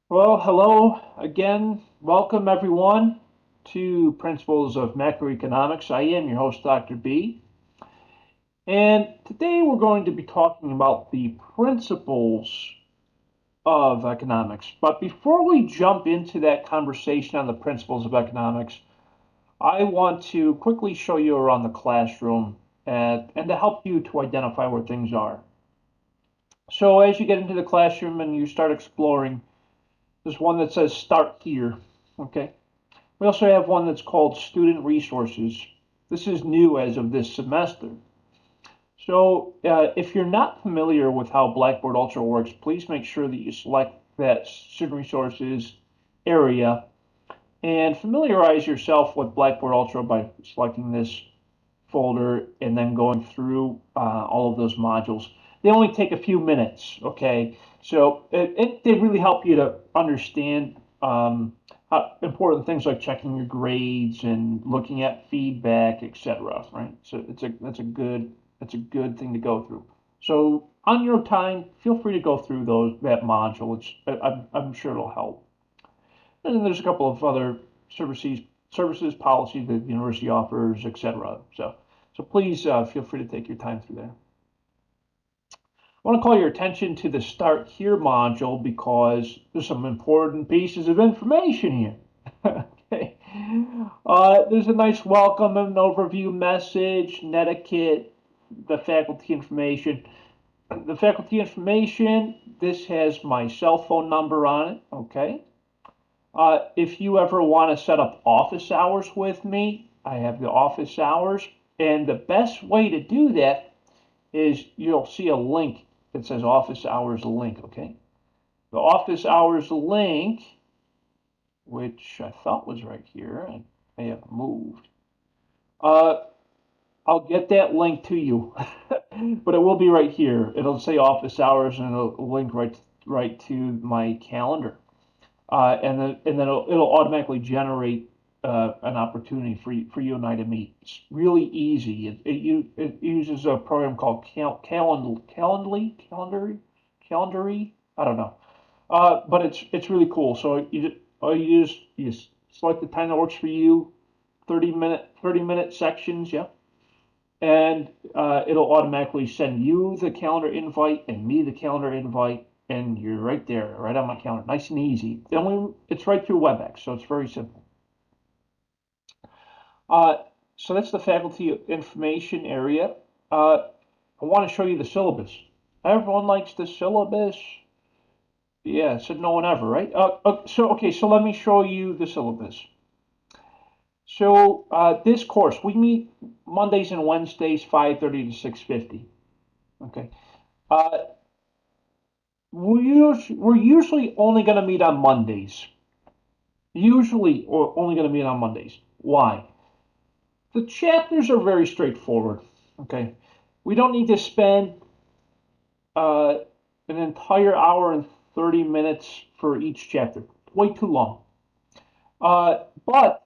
Well, hello again. Welcome everyone to Principles of Macroeconomics. I am your host, Dr. B. And today we're going to be talking about the principles of economics. But before we jump into that conversation on the principles of economics, I want to quickly show you around the classroom and to help you to identify where things are. So as you get into the classroom and you start exploring, there's one that says start here. Okay. We also have one that's called Student Resources. This is new as of this semester. So if you're not familiar with how Blackboard Ultra works, please make sure that you select that Student Resources area and familiarize yourself with Blackboard Ultra by selecting this folder and then going through all of those modules. They only take a few minutes, okay? So they really help you to understand important things like checking your grades and looking at feedback, etc. Right? So that's a good thing to go through. So on your time, feel free to go through that module. I'm sure it'll help. And then there's a couple of other services policies that the university offers, etc. So please feel free to take your time through there. I want to call your attention to the Start Here module because there's some important pieces of information here. Okay. There's a nice welcome and overview message, netiquette, the faculty information. The faculty information, this has my cell phone number on it, okay? If you ever want to set up office hours with me, I have the office hours. And the best way to do that is you'll see a link that says office hours link, okay? The office hours link, which I thought was right here, I may have moved. I'll get that link to you, but it will be right here. It'll say office hours and it'll link right to my calendar. And then it'll automatically generate an opportunity for you and I to meet. It's really easy. It uses a program called Calendly. I don't know, but it's really cool. So you select the time that works for you, 30-minute sections, yeah, and it'll automatically send you the calendar invite and me the calendar invite, and you're right there, right on my calendar, nice and easy. It's right through WebEx, so it's very simple. Uh, so that's the faculty information area. I want to show you the syllabus. Everyone likes the syllabus. Yeah, said no one ever, right? So let me show you the syllabus. So this course, we meet Mondays and Wednesdays, 5:30 to 6:50. Okay. Uh, we're usually only going to meet on Mondays. Usually, or only going to meet on Mondays. Why? The chapters are very straightforward. Okay. We don't need to spend uh, an entire hour and 30 minutes for each chapter. Way too long. But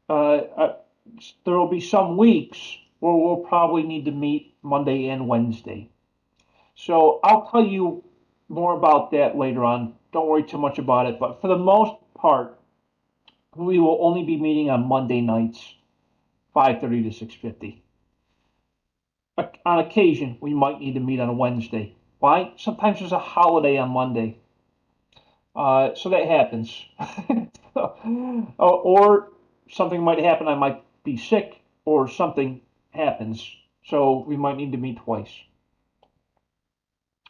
there will be some weeks where we'll probably need to meet Monday and Wednesday. So I'll tell you more about that later on. Don't worry too much about it. But for the most part, we will only be meeting on Monday nights, 5:30 to 6:50. On occasion, we might need to meet on a Wednesday. Why? Sometimes there's a holiday on Monday. So that happens. Or something might happen. I might be sick, or something happens. So we might need to meet twice.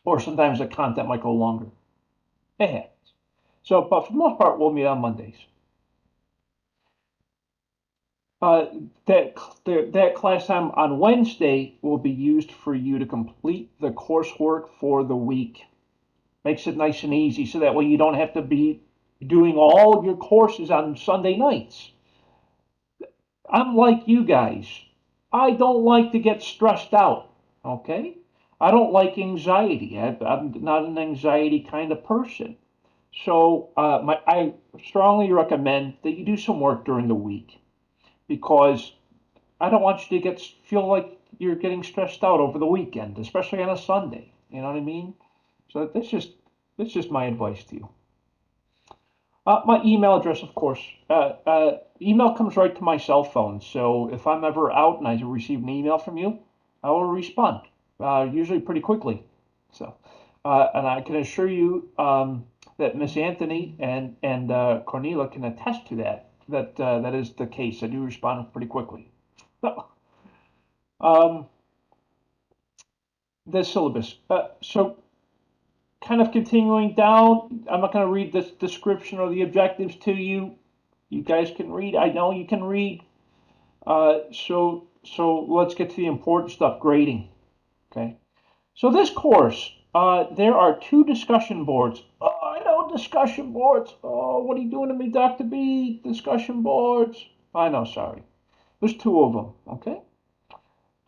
Or sometimes the content might go longer. It happens. So, but for the most part, we'll meet on Mondays. Uh, that class time on Wednesday will be used for you to complete the coursework for the week. Makes it nice and easy so that way you don't have to be doing all of your courses on Sunday nights. I'm like you guys. I don't like to get stressed out. Okay? I don't like anxiety. I'm not an anxiety kind of person. So I strongly recommend that you do some work during the week because I don't want you to feel like you're getting stressed out over the weekend, especially on a Sunday. You know what I mean? So that's just my advice to you. My email address, of course. Email comes right to my cell phone, so if I'm ever out and I receive an email from you, I will respond, usually pretty quickly. So, and I can assure you that Miss Anthony and Cornelia can attest to that. That is the case. I do respond pretty quickly. So, um, the syllabus. So kind of continuing down, I'm not going to read this description or the objectives to you. You guys can read. I know you can read. So let's get to the important stuff, grading. Okay. So this course, there are 2 discussion boards. Oh, I know discussion boards. Oh, what are you doing to me, Dr. B? Discussion boards. I know, sorry. There's 2 of them, okay?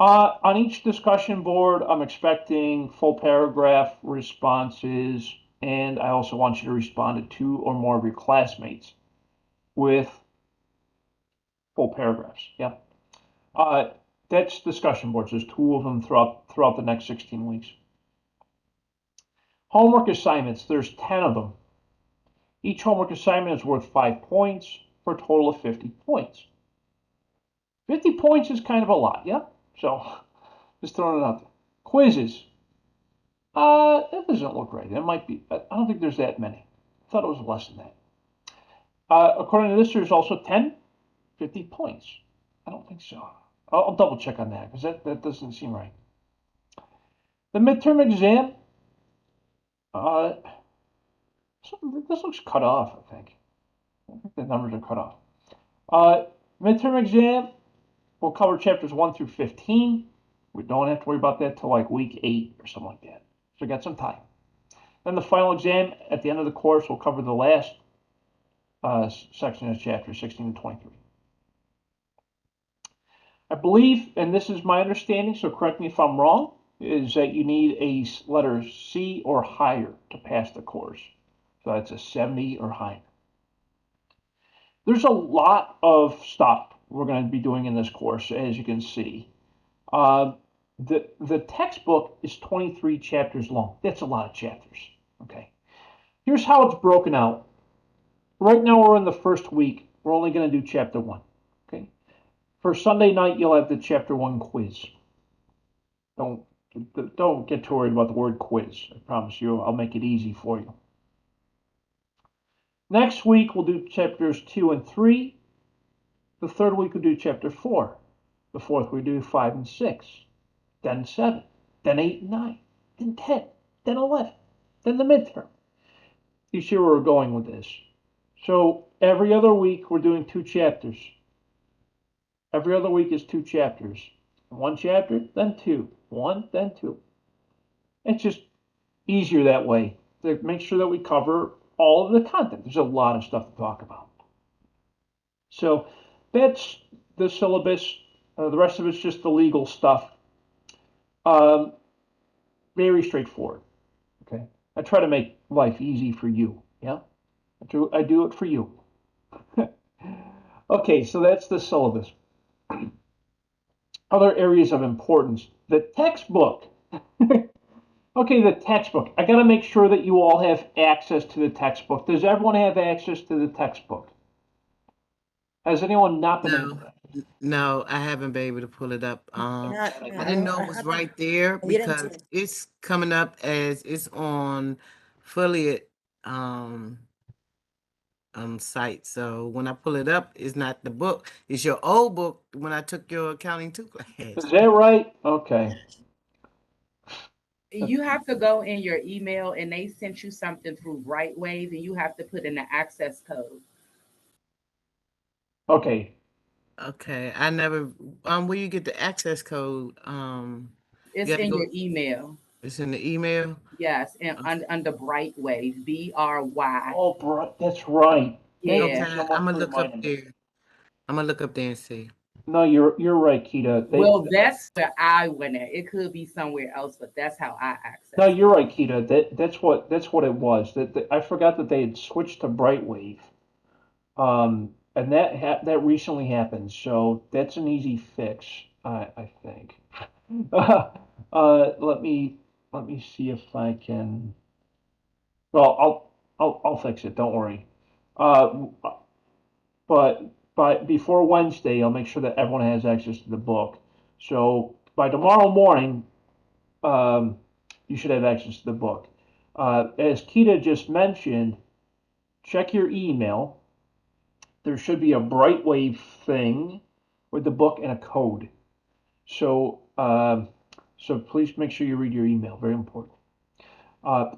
On each discussion board, I'm expecting full paragraph responses, and I also want you to respond to 2 or more of your classmates with full paragraphs. Yeah. That's discussion boards. There's 2 of them throughout the next 16 weeks. Homework assignments, there's 10 of them. Each homework assignment is worth 5 points for a total of 50 points. 50 points is kind of a lot, yeah? So just throwing it out there. Quizzes. It doesn't look right. It might be. I don't think there's that many. I thought it was less than that. According to this, there's also 10, 50 points. I don't think so. I'll double check on that because that doesn't seem right. The midterm exam, this looks cut off, I think. I think the numbers are cut off. Midterm exam, we'll cover chapters 1 through 15. We don't have to worry about that till like week 8 or something like that. So we got some time. Then the final exam at the end of the course will cover the last section of chapters 16 to 23. I believe, and this is my understanding, so correct me if I'm wrong, is that you need a letter C or higher to pass the course. So that's a 70 or higher. There's a lot of stuff we're going to be doing in this course, as you can see. The textbook is 23 chapters long. That's a lot of chapters. Okay. Here's how it's broken out. Right now we're in the first week. We're only going to do chapter 1. Okay. For Sunday night, you'll have the chapter 1 quiz. Don't get too worried about the word quiz. I promise you, I'll make it easy for you. Next week, we'll do chapters 2 and 3. The third week, we'll do chapter 4. The fourth, we'll do 5 and 6. Then 7. Then 8 and 9. Then 10. Then 11. Then the midterm. You see where we're going with this. So every other week, we're doing 2 chapters. Every other week is 2 chapters. 1 chapter, then 2. 1, then 2. It's just easier that way to make sure that we cover all of the content. There's a lot of stuff to talk about. So that's the syllabus. The rest of it's just the legal stuff. Very straightforward. Okay. I try to make life easy for you. Yeah. I do it for you. Okay, so that's the syllabus. Other areas of importance. The textbook. Okay, the textbook. I got to make sure that you all have access to the textbook. Does everyone have access to the textbook? Has anyone not been able to? No, I haven't been able to pull it up. Not, I didn't know it was right there I didn't because too. it's coming up as it's on affiliate site. So when I pull it up, it's not the book. It's your old book when I took your accounting 2 class. Is that right? Okay. You have to go in your email and they sent you something through Brightwave and you have to put in the access code. Okay. Okay, I never. Where you get the access code? It's you have to in go- your email. It's in the email. Yes, and under Brightwave, BRY. Oh, that's right. Thank Okay, you Yeah. so much I'm gonna for look up reminding me. there. I'm gonna look up there and see. No, you're right, Kita. Well, that's where I went at. It could be somewhere else, but that's how I access No, it. you're right, Kita. That's what it was. I forgot that they had switched to Brightwave. And that recently happened, so that's an easy fix, I think. Let me see if I can. Well, I'll fix it. Don't worry. Uh, but before Wednesday, I'll make sure that everyone has access to the book. So by tomorrow morning, um, you should have access to the book. As Kita just mentioned, check your email. There should be a Brightwave thing with the book and a code. So, so please make sure you read your email. Very important.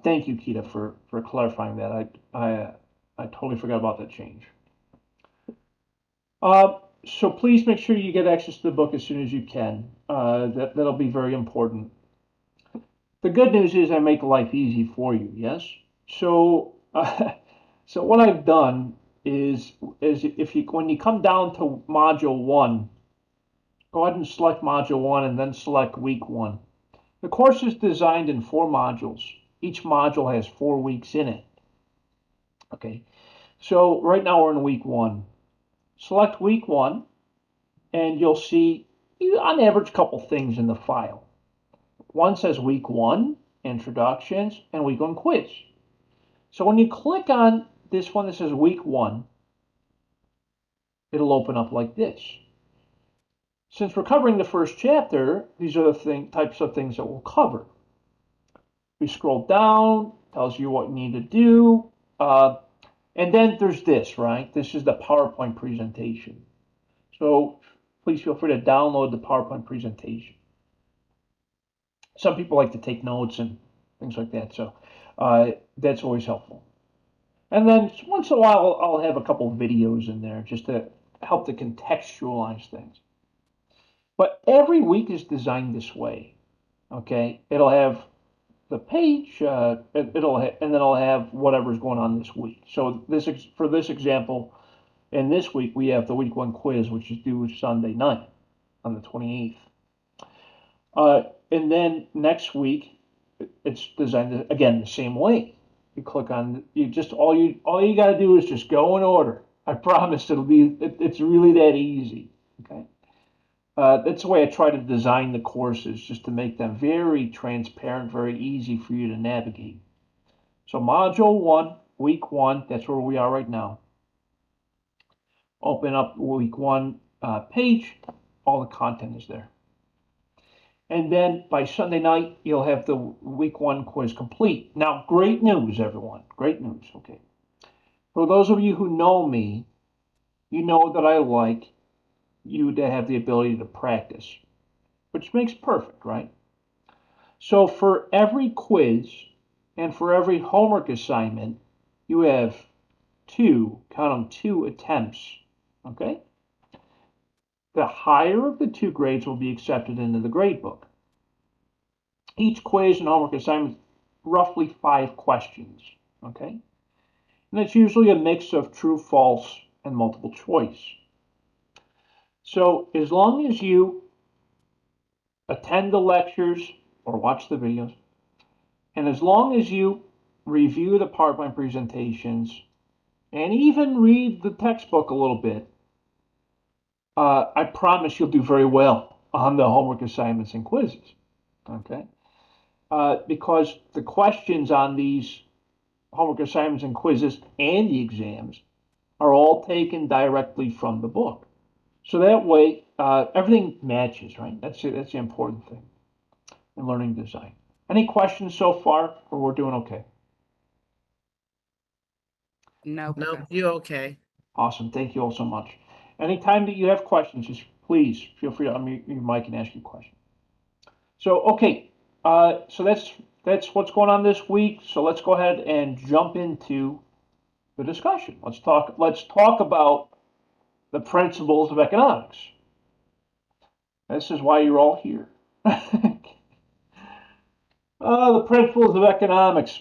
Thank you, Kita, for clarifying that. I totally forgot about that change. So please make sure you get access to the book as soon as you can. That'll be very important. The good news is I make life easy for you. Yes. So, so what I've done is if you when you come down to module one, go ahead and select module one and then select week one. The course is designed in 4 modules. Each module has 4 weeks in it. Okay. So right now we're in week one. Select week one, and you'll see on average a couple things in the file. One says week one, introductions, and week one quiz. So when you click on this one that says week one, it'll open up like this. Since we're covering the first chapter, these are the types of things that we'll cover. We scroll down, tells you what you need to do, and then there's this, right? This is the PowerPoint presentation. So please feel free to download the PowerPoint presentation. Some people like to take notes and things like that, so that's always helpful. And then once in a while, I'll have a couple of videos in there just to help to contextualize things. But every week is designed this way. Okay, it'll have the page, and then it'll have whatever's going on this week. So for this example, in this week we have the week one quiz, which is due Sunday night on the 28th. And then next week, it's designed again the same way. You click on all you got to do is just go in order. I promise it's really that easy. Okay. That's the way I try to design the courses, just to make them very transparent, very easy for you to navigate. So module one, week one, that's where we are right now. Open up week one page, all the content is there. And then by Sunday night, you'll have the week one quiz complete. Now, great news, everyone. Great news, okay. For those of you who know me, you know that I like you to have the ability to practice, which makes perfect, right? So for every quiz and for every homework assignment, you have 2, count them, 2 attempts, okay? The higher of the 2 grades will be accepted into the grade book. Each quiz and homework assignment, roughly 5 questions, okay? And it's usually a mix of true, false, and multiple choice. So as long as you attend the lectures or watch the videos, and as long as you review the PowerPoint presentations and even read the textbook a little bit, I promise you'll do very well on the homework assignments and quizzes, okay? Because the questions on these homework assignments and quizzes and the exams are all taken directly from the book. So that way, everything matches, right? That's the important thing in learning design. Any questions so far, or we're doing okay? No, Nope, Professor. you're okay. Awesome. Thank you all so much. Anytime that you have questions, just please feel free to unmute your mic and ask your question. So, okay. So that's what's going on this week. So let's go ahead and jump into the discussion. Let's talk about the principles of economics. This is why you're all here. The principles of economics.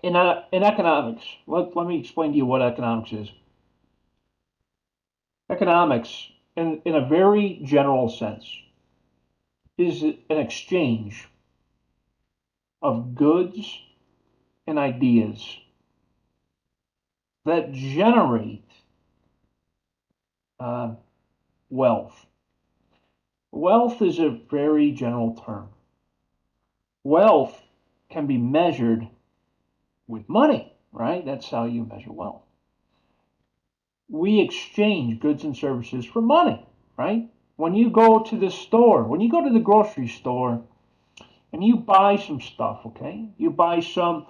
In economics, let me explain to you what economics is. Economics, in a very general sense, is an exchange of goods and ideas that generate wealth. Wealth is a very general term. Wealth can be measured with money, right? That's how you measure wealth. We exchange goods and services for money, right? When you go to the store, when you go to the grocery store and you buy some stuff, okay? You buy some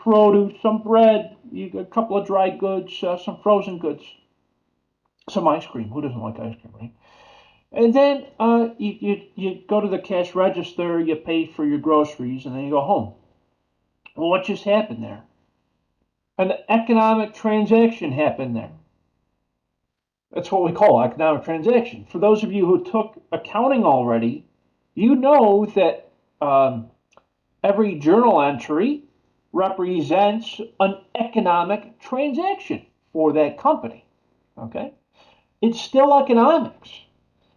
produce, some bread, a couple of dry goods, some frozen goods, some ice cream. Who doesn't like ice cream, right? And then you go to the cash register, you pay for your groceries, and then you go home. Well, what just happened there? An economic transaction happened there. That's what we call economic transaction. For those of you who took accounting already, you know that every journal entry represents an economic transaction for that company. Okay? It's still economics.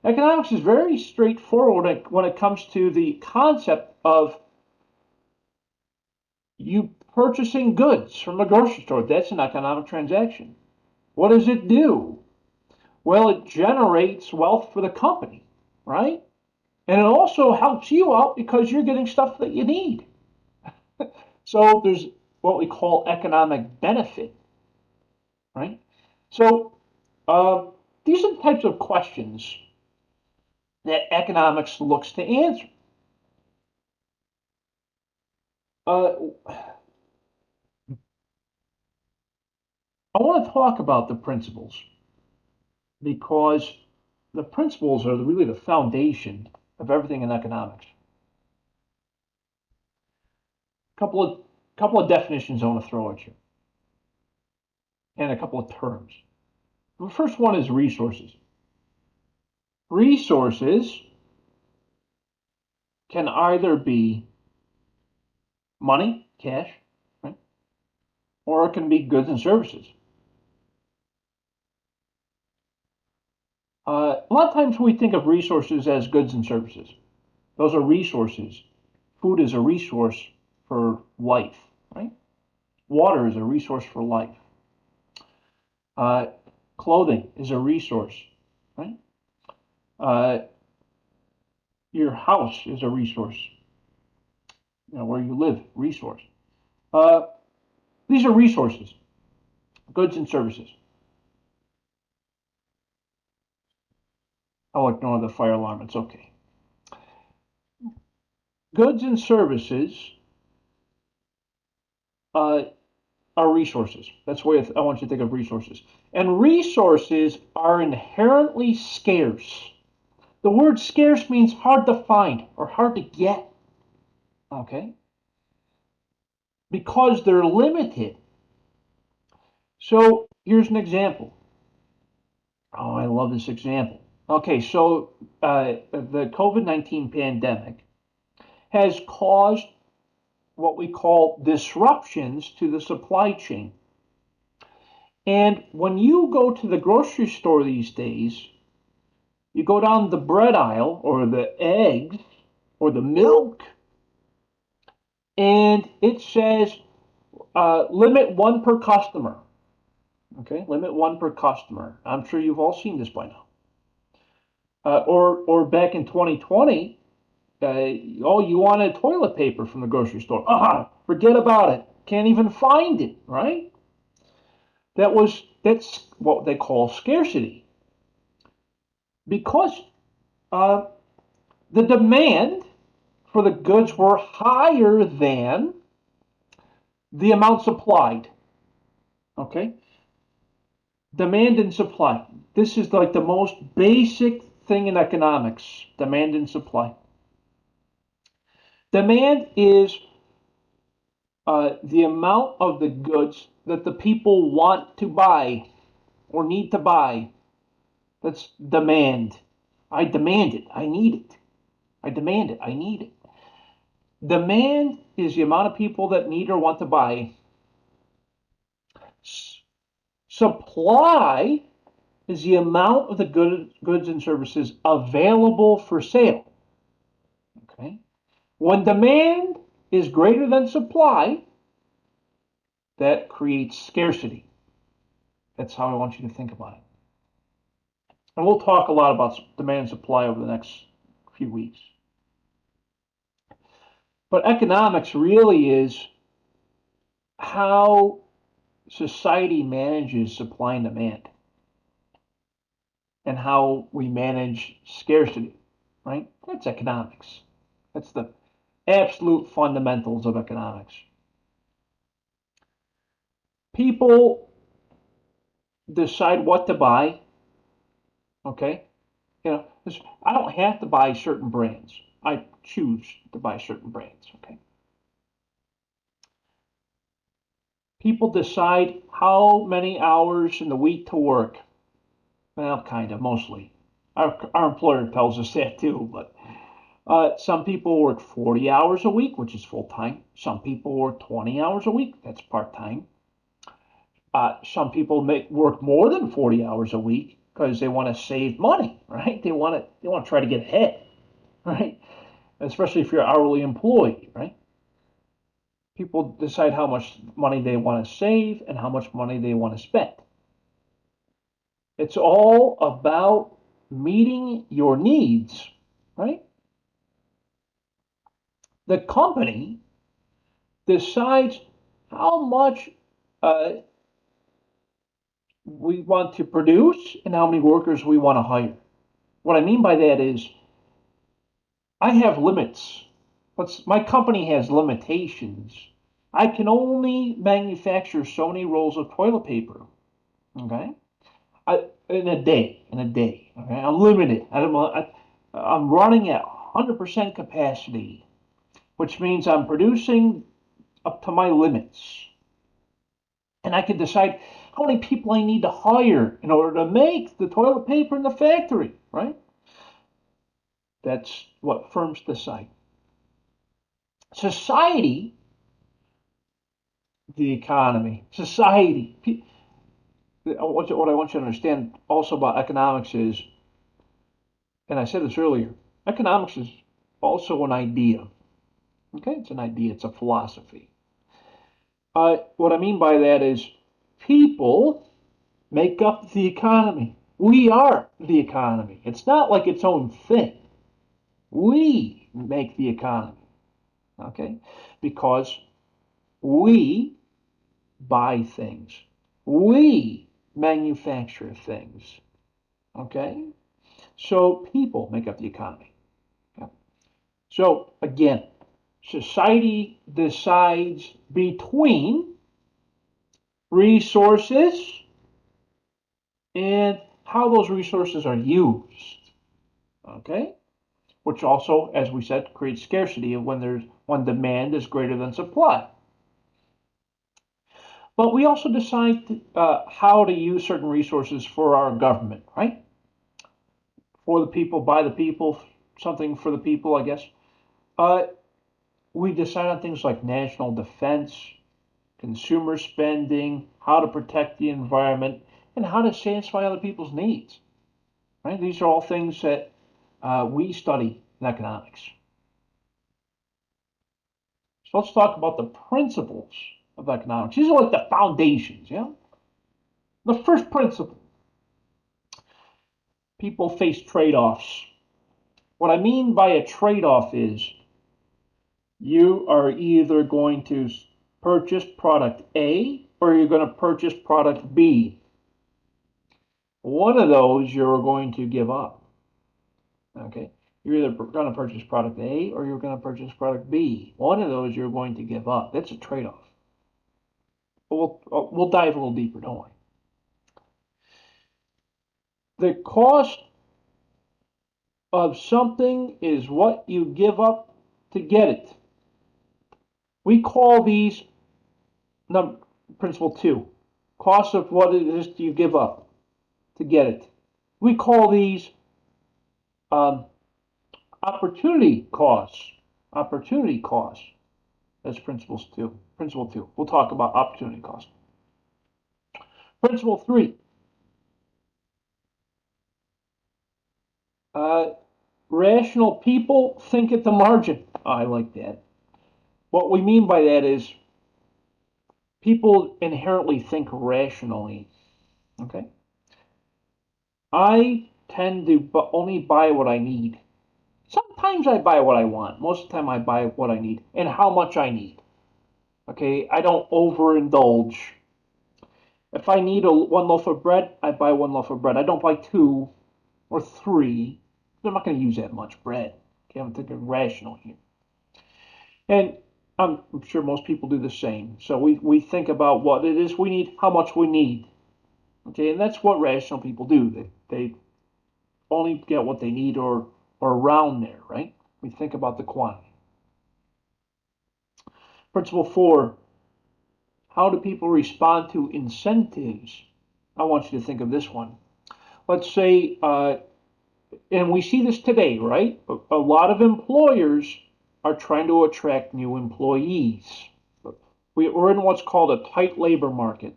Economics is very straightforward when it comes to the concept of you purchasing goods from a grocery store. That's an economic transaction. What does it do? Well, it generates wealth for the company, right? And it also helps you out because you're getting stuff that you need. So there's what we call economic benefit, right? So these are the types of questions that economics looks to answer. I want to talk about the principles because the principles are really the foundation of everything in economics. Couple of definitions I want to throw at you, and a couple of terms. The first one is resources. Resources can either be money, cash, right? Or it can be goods and services. A lot of times we think of resources as goods and services. Those are resources. Food is a resource for life, right? Water is a resource for life. Clothing is a resource, right? Your house is a resource. Where you live, resource. These are resources, goods and services. I'll ignore the fire alarm, it's okay. Goods and services are resources. That's the way I want you to think of resources. And resources are inherently scarce. The word scarce means hard to find or hard to get. Okay? Because they're limited. So here's an example. Oh, I love this example. Okay, so the COVID-19 pandemic has caused what we call disruptions to the supply chain. And when you go to the grocery store these days, you go down the bread aisle or the eggs or the milk, and it says limit one per customer. Okay, limit one per customer. I'm sure you've all seen this by now. Or back in 2020, you wanted toilet paper from the grocery store. Forget about it. Can't even find it, right? That's what they call scarcity. Because the demand for the goods were higher than the amount supplied. Okay? Demand and supply. This is like the most basic thing in economics, demand and supply. Demand is the amount of the goods that the people want to buy or need to buy. That's demand. I demand it. I need it. I demand it. I need it. Demand is the amount of people that need or want to buy. Supply is the amount of the goods and services available for sale. Okay? When demand is greater than supply, that creates scarcity. That's how I want you to think about it. And we'll talk a lot about demand and supply over the next few weeks. But economics really is how society manages supply and demand and how we manage scarcity, right? That's economics. That's the absolute fundamentals of economics. People decide what to buy, okay? I don't have to buy certain brands. I choose to buy certain brands, okay? People decide how many hours in the week to work. Well, kind of, mostly. Our employer tells us that too, but some people work 40 hours a week, which is full time. Some people work 20 hours a week, that's part time. Some people work more than 40 hours a week because they want to save money, right? They want to try to get ahead, right? Especially if you're an hourly employee, right? People decide how much money they want to save and how much money they want to spend. It's all about meeting your needs, right? The company decides how much we want to produce and how many workers we want to hire. What I mean by that is I have limits. My company has limitations. I can only manufacture so many rolls of toilet paper. Okay, in a day. Okay, I'm limited. I'm running at 100% capacity, which means I'm producing up to my limits, and I can decide how many people I need to hire in order to make the toilet paper in the factory. Right? That's what firms decide. Society, the economy, society. What I want you to understand also about economics is, and I said this earlier, economics is also an idea. Okay, it's an idea, it's a philosophy. What I mean by that is people make up the economy. We are the economy. It's not like its own thing. We make the economy. Okay, because we buy things. We manufacture things. Okay? So people make up the economy. Okay? So again, society decides between resources and how those resources are used. Okay? Which also, as we said, creates scarcity when demand is greater than supply. But we also decide how to use certain resources for our government, right? For the people, by the people, something for the people, I guess. Uh, we decide on things like national defense, consumer spending, how to protect the environment, and how to satisfy other people's needs. Right? These are all things that we study in economics. So let's talk about the principles of economics. These are like the foundations, yeah? The first principle, people face trade-offs. What I mean by a trade-off is you are either going to purchase product A or you're going to purchase product B. One of those you're going to give up. Okay? You're either going to purchase product A or you're going to purchase product B. One of those you're going to give up. That's a trade-off. But we'll dive a little deeper, don't we? The cost of something is what you give up to get it. We call these principle 2, cost of what it is you give up to get it. We call these opportunity costs. Opportunity costs. That's principle 2. Principle 2. We'll talk about opportunity cost. Principle 3. Rational people think at the margin. Oh, I like that. What we mean by that is people inherently think rationally. Okay? I tend to only buy what I need. Sometimes I buy what I want. Most of the time I buy what I need and how much I need. Okay? I don't overindulge. If I need one loaf of bread, I buy one loaf of bread. I don't buy two or three. I'm not going to use that much bread. Okay, I'm thinking rational here. And I'm sure most people do the same. So we think about what it is we need, how much we need. Okay, and that's what rational people do. They only get what they need or around there, right? We think about the quantity. Principle 4, how do people respond to incentives? I want you to think of this one. Let's say, and we see this today, right? A lot of employers are trying to attract new employees. We're in what's called a tight labor market.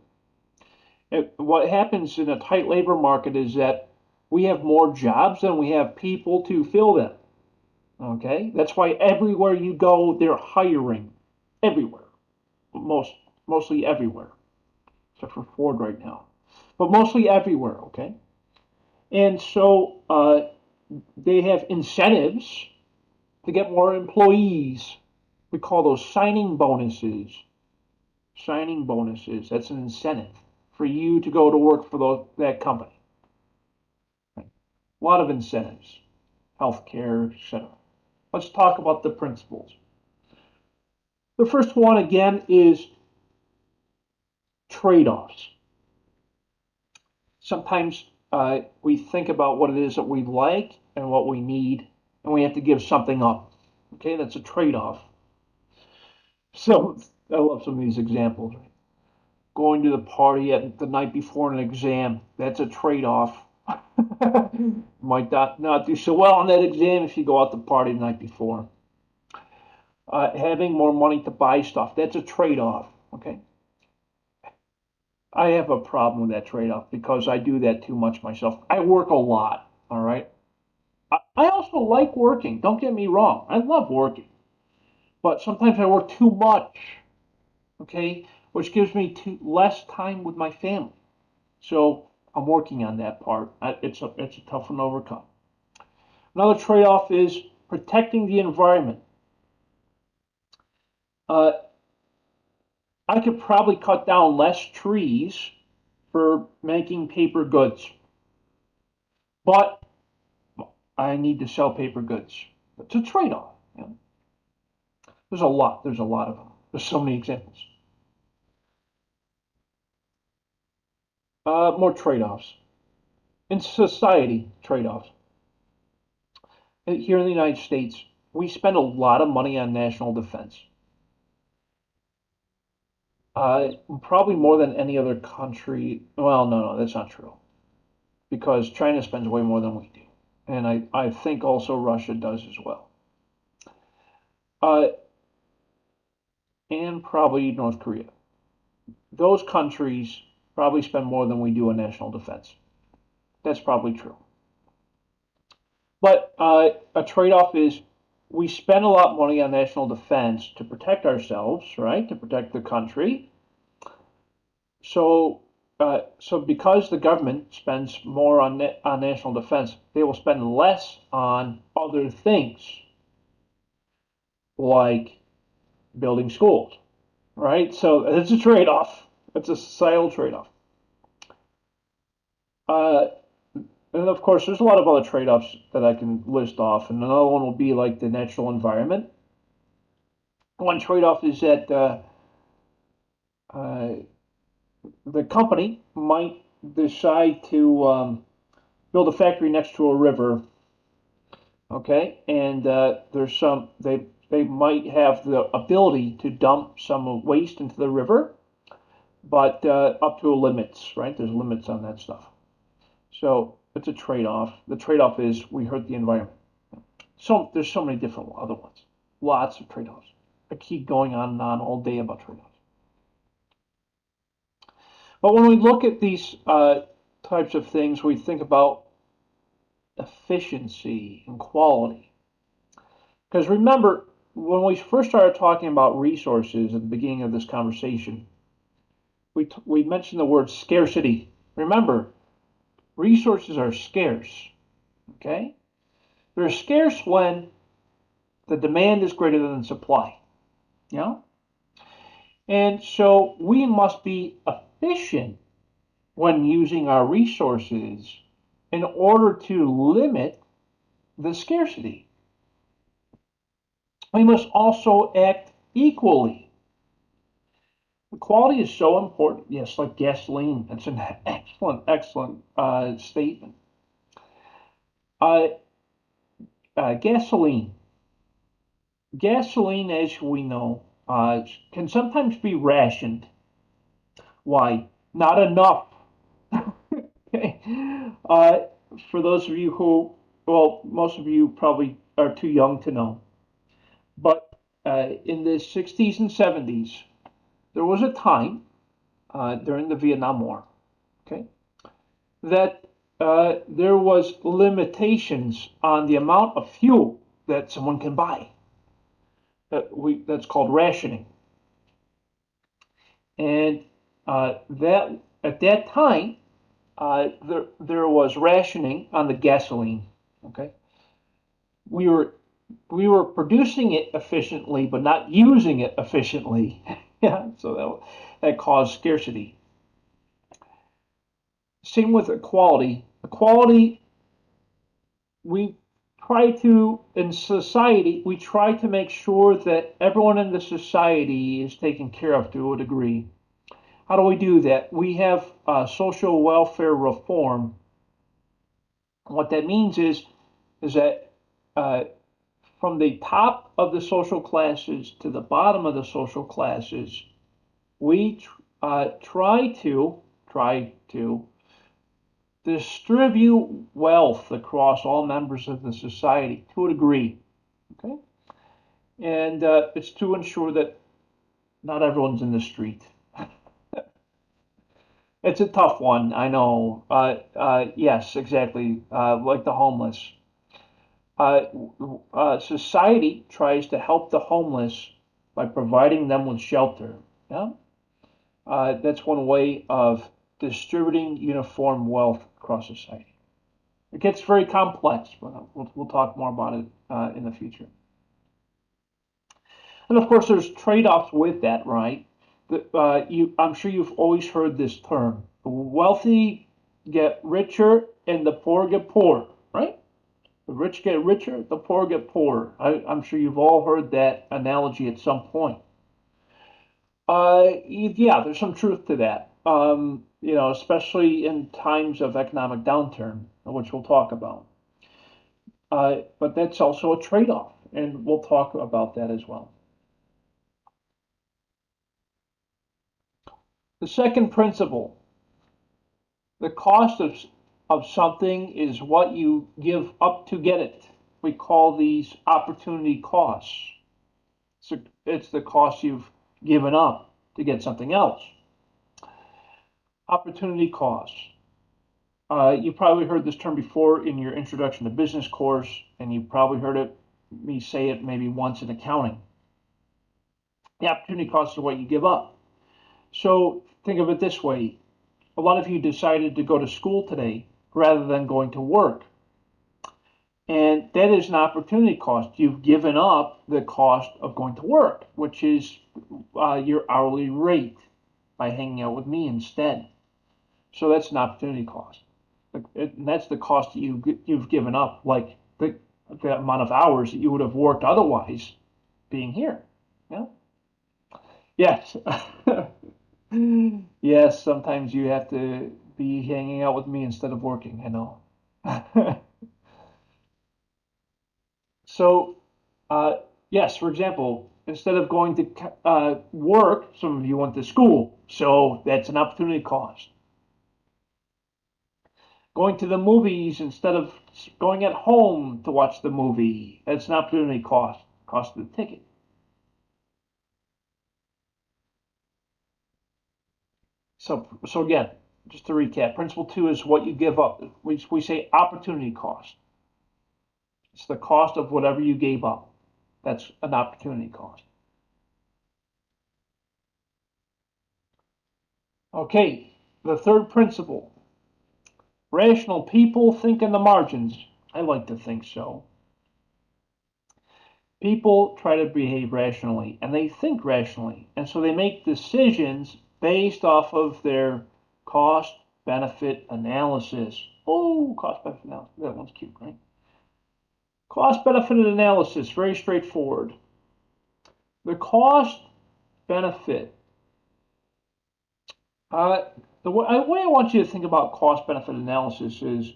What happens in a tight labor market is that we have more jobs than we have people to fill them. Okay? That's why everywhere you go, they're hiring. Everywhere. Mostly everywhere. Except for Ford right now. But mostly everywhere, okay? And so they have incentives to get more employees. We call those signing bonuses. Signing bonuses. That's an incentive for you to go to work for that company. A lot of incentives. Healthcare, etc. Let's talk about the principles. The first one, again, is trade-offs. Sometimes we think about what it is that we like and what we need, and we have to give something up. Okay, that's a trade-off. So I love some of these examples. Going to the party at the night before an exam, that's a trade-off. Might not do so well on that exam if you go out to party the night before. Having more money to buy stuff, that's a trade-off. Okay. I have a problem with that trade-off because I do that too much myself. I work a lot, all right? I also like working, don't get me wrong. I love working. But sometimes I work too much, okay? Which gives me less time with my family. So I'm working on that part. It's a tough one to overcome. Another trade-off is protecting the environment. I could probably cut down less trees for making paper goods, but I need to sell paper goods. It's a trade-off. You know? There's a lot of them. There's so many examples. More trade-offs. In society, trade-offs. Here in the United States, we spend a lot of money on national defense. Probably more than any other country. Well, no, that's not true. Because China spends way more than we do. And I think also Russia does as well. And probably North Korea. Those countries probably spend more than we do on national defense. That's probably true. But a trade-off is we spend a lot of money on national defense to protect ourselves, right? To protect the country. So because the government spends more on national defense, they will spend less on other things, like building schools, right? So it's a trade-off. It's a societal trade-off. And of course, there's a lot of other trade-offs that I can list off, and another one will be like the natural environment. One trade-off is that the company might decide to build a factory next to a river. Okay, and there's some they might have the ability to dump some waste into the river, but up to limits, right? There's limits on that stuff. So it's a trade-off. The trade-off is we hurt the environment. So there's so many different other ones. Lots of trade-offs. I keep going on and on all day about trade-offs. But when we look at these types of things, we think about efficiency and quality. Because remember, when we first started talking about resources at the beginning of this conversation, we mentioned the word scarcity. Remember, resources are scarce. Okay? They're scarce when the demand is greater than the supply. Yeah? And so we must be efficient when using our resources in order to limit the scarcity. We must also act equally. Equality is so important. Yes, like gasoline. That's an excellent statement. Uh, Gasoline. Gasoline, as we know, can sometimes be rationed. Why? Not enough. Okay. For those of you who, well, most of you probably are too young to know, but in the 60s and 70s, there was a time during the Vietnam War, okay, that there was limitations on the amount of fuel that someone can buy. That's called rationing, and that at that time there was rationing on the gasoline. Okay, we were we were producing it efficiently, but not using it efficiently. Yeah, so that caused scarcity. Same with equality. Equality, we try to, in society, we try to make sure that everyone in the society is taken care of to a degree. How do we do that? We have social welfare reform. What that means is that uh, from the top of the social classes to the bottom of the social classes, we try to distribute wealth across all members of the society to a degree. Okay, and it's to ensure that not everyone's in the street. It's a tough one, I know. Yes, exactly. Like the homeless. Uh, Society tries to help the homeless by providing them with shelter. Yeah, that's one way of distributing uniform wealth across society. It gets very complex, but we'll talk more about it in the future. And of course, there's trade-offs with that, right? I'm sure you've always heard this term: the wealthy get richer and the poor get poorer, right? The rich get richer, the poor get poorer. I'm sure you've all heard that analogy at some point. Yeah, there's some truth to that. Especially in times of economic downturn, which we'll talk about. But that's also a trade-off, and we'll talk about that as well. The second principle, the cost of something is what you give up to get it. We call these opportunity costs. So it's the cost you've given up to get something else. Opportunity costs. You probably heard this term before in your introduction to business course, and you probably heard me say it maybe once in accounting. The opportunity cost is what you give up. So think of it this way. A lot of you decided to go to school today rather than going to work. And that is an opportunity cost. You've given up the cost of going to work, which is your hourly rate by hanging out with me instead. So that's an opportunity cost. And that's the cost that you've given up, like the amount of hours that you would have worked otherwise being here. Yeah. Yes. Yes, sometimes you have to be hanging out with me instead of working, I know. So, yes, for example, instead of going to work, some of you went to school, so that's an opportunity cost. Going to the movies instead of going at home to watch the movie, that's an opportunity cost of the ticket. So again, just to recap, principle two is what you give up. We say opportunity cost. It's the cost of whatever you gave up. That's an opportunity cost. Okay, the third principle. Rational people think in the margins. I like to think so. People try to behave rationally and they think rationally. And so they make decisions based off of their cost benefit analysis. Oh, cost benefit analysis. That one's cute, right? Cost benefit analysis, very straightforward. The cost benefit. The way I want you to think about cost benefit analysis is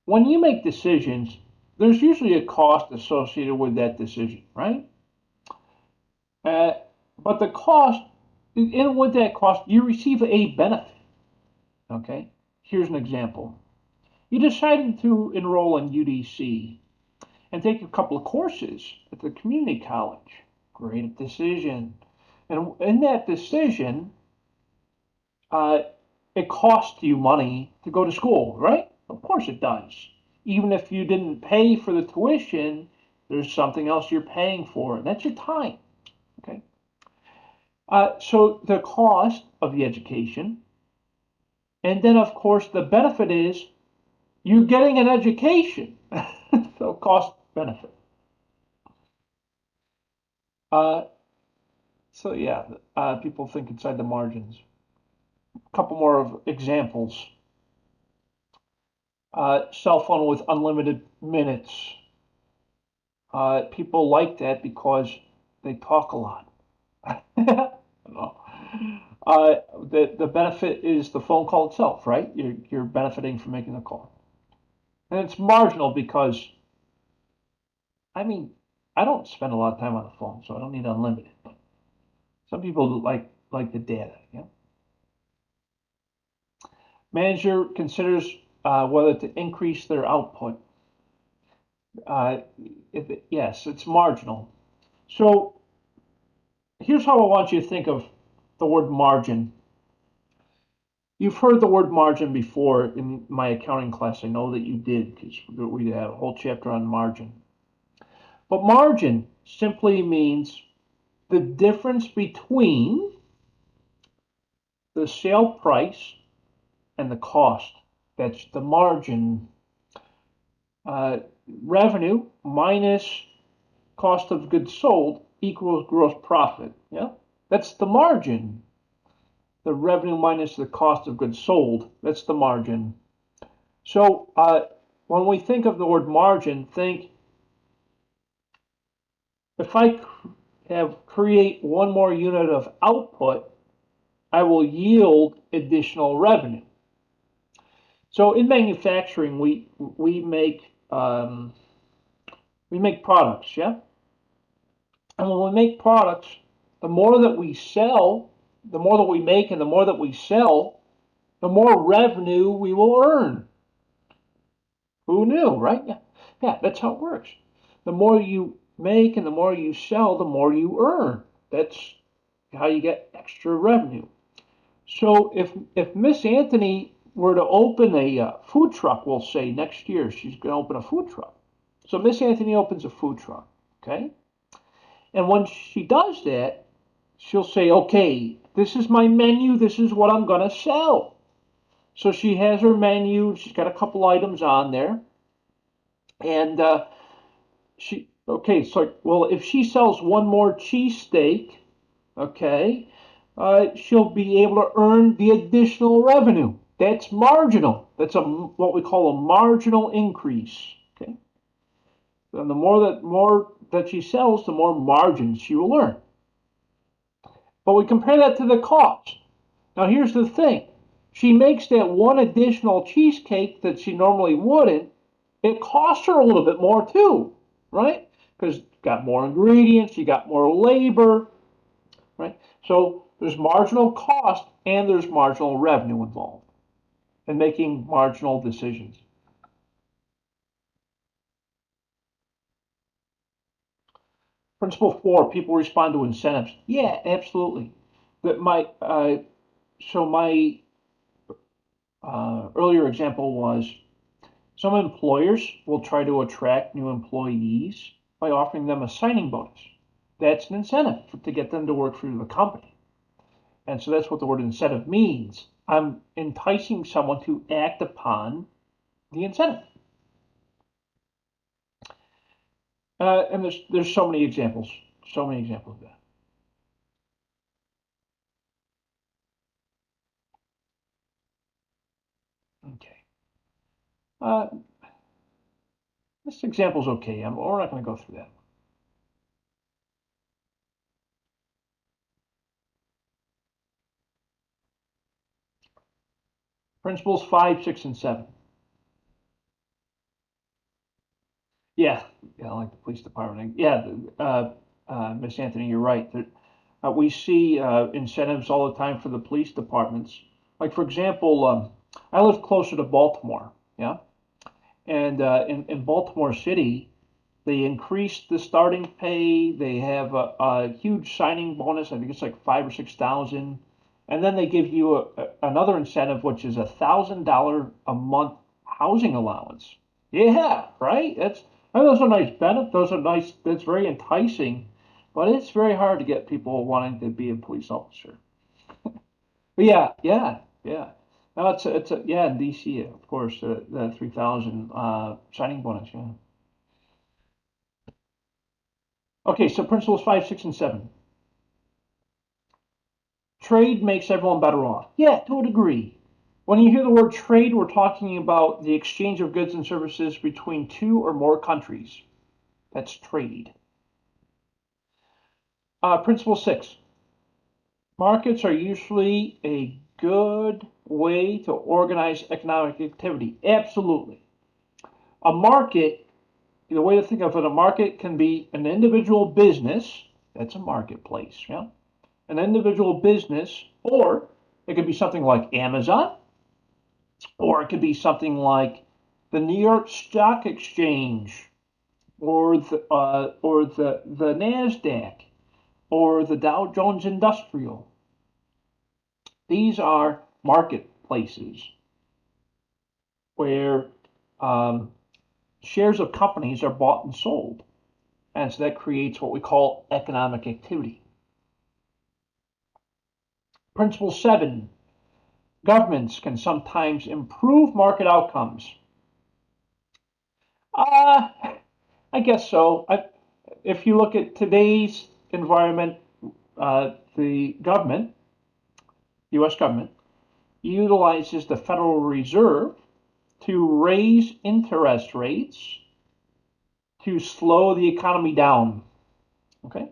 when you make decisions, there's usually a cost associated with that decision, right? But the cost, and with that cost, you receive a benefit. Okay, here's an example. You decided to enroll in UDC and take a couple of courses at the community college. Great decision. And in that decision, it costs you money to go to school, right? Of course it does. Even if you didn't pay for the tuition, there's something else you're paying for, and that's your time. Okay. So the cost of the education, and then of course the benefit is you're getting an education. So cost benefit. So yeah, people think inside the margins. A couple more of examples. Cell phone with unlimited minutes. People like that because they talk a lot. The benefit is the phone call itself, right? You're benefiting from making the call, and it's marginal because, I mean, I don't spend a lot of time on the phone, so I don't need unlimited. But some people like the data. Yeah. Manager considers whether to increase their output. Yes, it's marginal. So here's how I want you to think of the word margin. You've heard the word margin before in my accounting class. I know that you did because we had a whole chapter on margin. But margin simply means the difference between the sale price and the cost. That's the margin. Revenue minus cost of goods sold equals gross profit. Yeah, that's the margin. The revenue minus the cost of goods sold, that's the margin. So when we think of the word margin, think if I create one more unit of output, I will yield additional revenue. So in manufacturing, we make products, yeah. And when we make products, the more that we sell, the more that we make, and the more that we sell, the more revenue we will earn. Who knew, right? Yeah, that's how it works. The more you make and the more you sell, the more you earn. That's how you get extra revenue. So if Miss Anthony were to open a food truck, we'll say next year she's going to open a food truck. So Miss Anthony opens a food truck, okay? And when she does that, she'll say, okay, this is my menu, this is what I'm going to sell. So she has her menu, she's got a couple items on there. And if she sells one more cheesesteak, okay, she'll be able to earn the additional revenue. That's marginal. That's what we call a marginal increase. Okay. And the more that she sells, the more margin she will earn. But we compare that to the cost. Now here's the thing. She makes that one additional cheesecake that she normally wouldn't. It costs her a little bit more too, right? Because you got more ingredients, you got more labor, right? So there's marginal cost and there's marginal revenue involved in making marginal decisions. Principle 4, people respond to incentives. Yeah, absolutely. My earlier example was some employers will try to attract new employees by offering them a signing bonus. That's an incentive to get them to work for the company. And so that's what the word incentive means. I'm enticing someone to act upon the incentive. And there's so many examples of that. Uh, this example's okay. We're not going to go through that. Principles 5, 6, and 7. Yeah, like the police department. Yeah, Miss Anthony, you're right. We see incentives all the time for the police departments. Like, for example, I live closer to Baltimore, yeah? And in Baltimore City, they increased the starting pay. They have a huge signing bonus. I think it's like 5 or 6 thousand. And then they give you another incentive, which is $1,000 a month housing allowance. Yeah, right. Those are nice benefits. Those are nice. That's very enticing, but it's very hard to get people wanting to be a police officer. But yeah, yeah, yeah. No, yeah, in DC, of course, the 3,000 signing bonus. Yeah. Okay, so principles 5, 6, and 7. Trade makes everyone better off. Yeah, to a degree. When you hear the word trade, we're talking about the exchange of goods and services between two or more countries. That's trade. Principle 6. Markets are usually a good way to organize economic activity. Absolutely. A market, the way to think of it, a market can be an individual business. That's a marketplace. Yeah. An individual business, or it could be something like Amazon, or it could be something like the New York Stock Exchange, or the Nasdaq, or the Dow Jones Industrial. These are marketplaces where shares of companies are bought and sold, and so that creates what we call economic activity. Principle 7. Governments can sometimes improve market outcomes. Uh, I guess so. If you look at today's environment, the government, U.S. government, utilizes the Federal Reserve to raise interest rates to slow the economy down. Okay?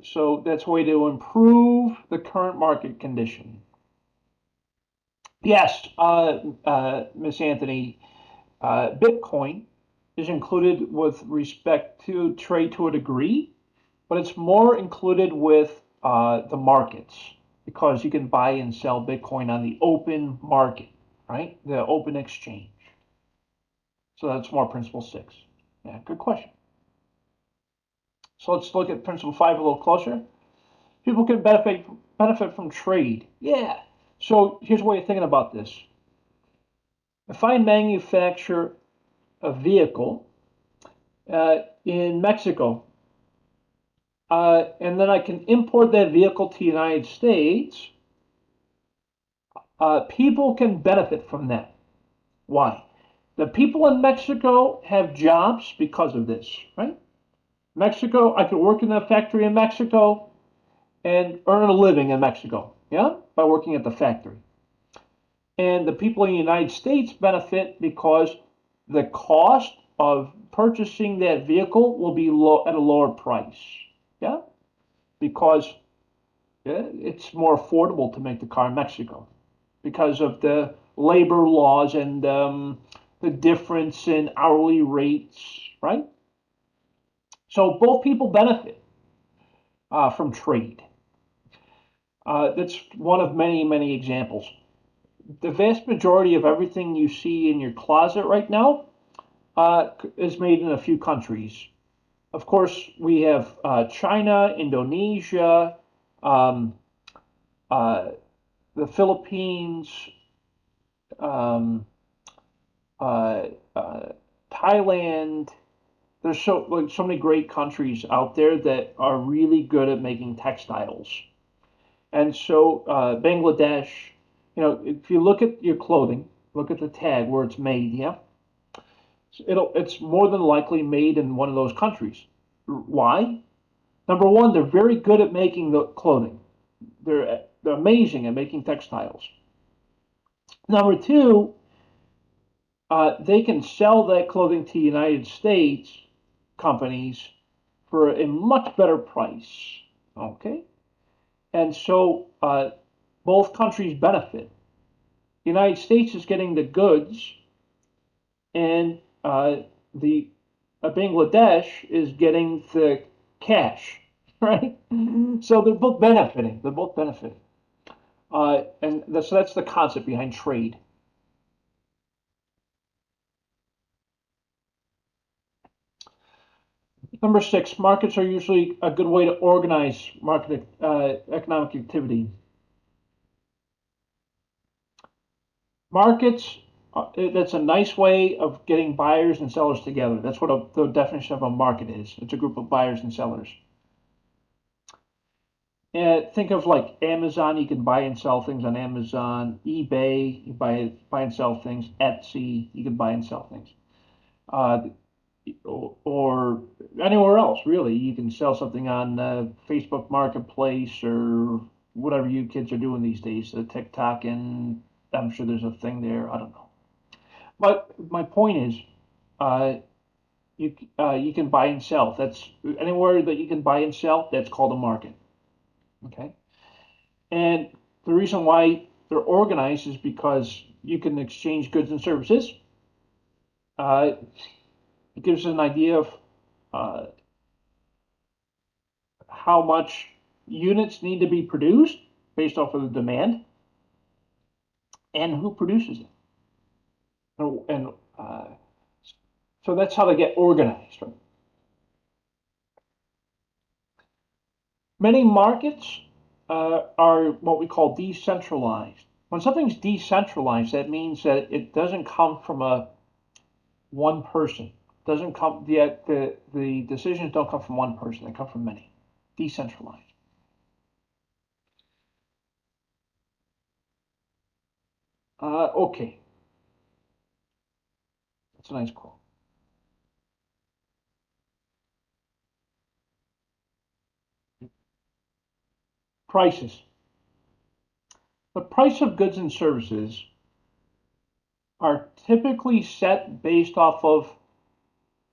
So that's a way to improve the current market condition. Yes, Miss Anthony, Bitcoin is included with respect to trade to a degree, but it's more included with the markets because you can buy and sell Bitcoin on the open market, right? The open exchange. So that's more principle 6. Yeah, good question. So let's look at principle 5 a little closer. People can benefit from trade. Yeah. So here's a way of thinking about this. If I manufacture a vehicle in Mexico, and then I can import that vehicle to the United States, people can benefit from that. Why? The people in Mexico have jobs because of this, right? Mexico, I could work in a factory in Mexico and earn a living in Mexico, yeah, by working at the factory. And the people in the United States benefit because the cost of purchasing that vehicle will be at a lower price, yeah, because it's more affordable to make the car in Mexico because of the labor laws and the difference in hourly rates, right? So both people benefit from trade. That's one of many, many examples. The vast majority of everything you see in your closet right now is made in a few countries. Of course, we have China, Indonesia, um, the Philippines, um, Thailand. There's so many great countries out there that are really good at making textiles. And so Bangladesh, if you look at your clothing, look at the tag where it's made, yeah, it's more than likely made in one of those countries. Why? Number one, they're very good at making the clothing. They're amazing at making textiles. Number two, they can sell that clothing to United States companies for a much better price. Okay? And so both countries benefit. The United States is getting the goods, and the Bangladesh is getting the cash, right? So they're both benefiting. They're both benefiting. And that's the concept behind trade. Number 6, markets are usually a good way to organize market economic activity. Markets, that's a nice way of getting buyers and sellers together. That's what the definition of a market is. It's a group of buyers and sellers. And think of like Amazon, you can buy and sell things on Amazon. eBay, you buy and sell things. Etsy, you can buy and sell things. Uh, or anywhere else, really. You can sell something on Facebook Marketplace or whatever you kids are doing these days, TikTok, and I'm sure there's a thing there. I don't know. But my point is, uh, you can buy and sell. That's anywhere that you can buy and sell. That's called a market. Okay, and the reason why they're organized is because you can exchange goods and services. Uh, it gives us an idea of uh, how much units need to be produced based off of the demand and who produces it. And so that's how they get organized. Right? Many markets are what we call decentralized. When something's decentralized, that means that it doesn't come from a one person. Doesn't come the decisions don't come from one person. They come from many. Decentralized. Okay, that's a nice quote. Prices. The price of goods and services are typically set based off of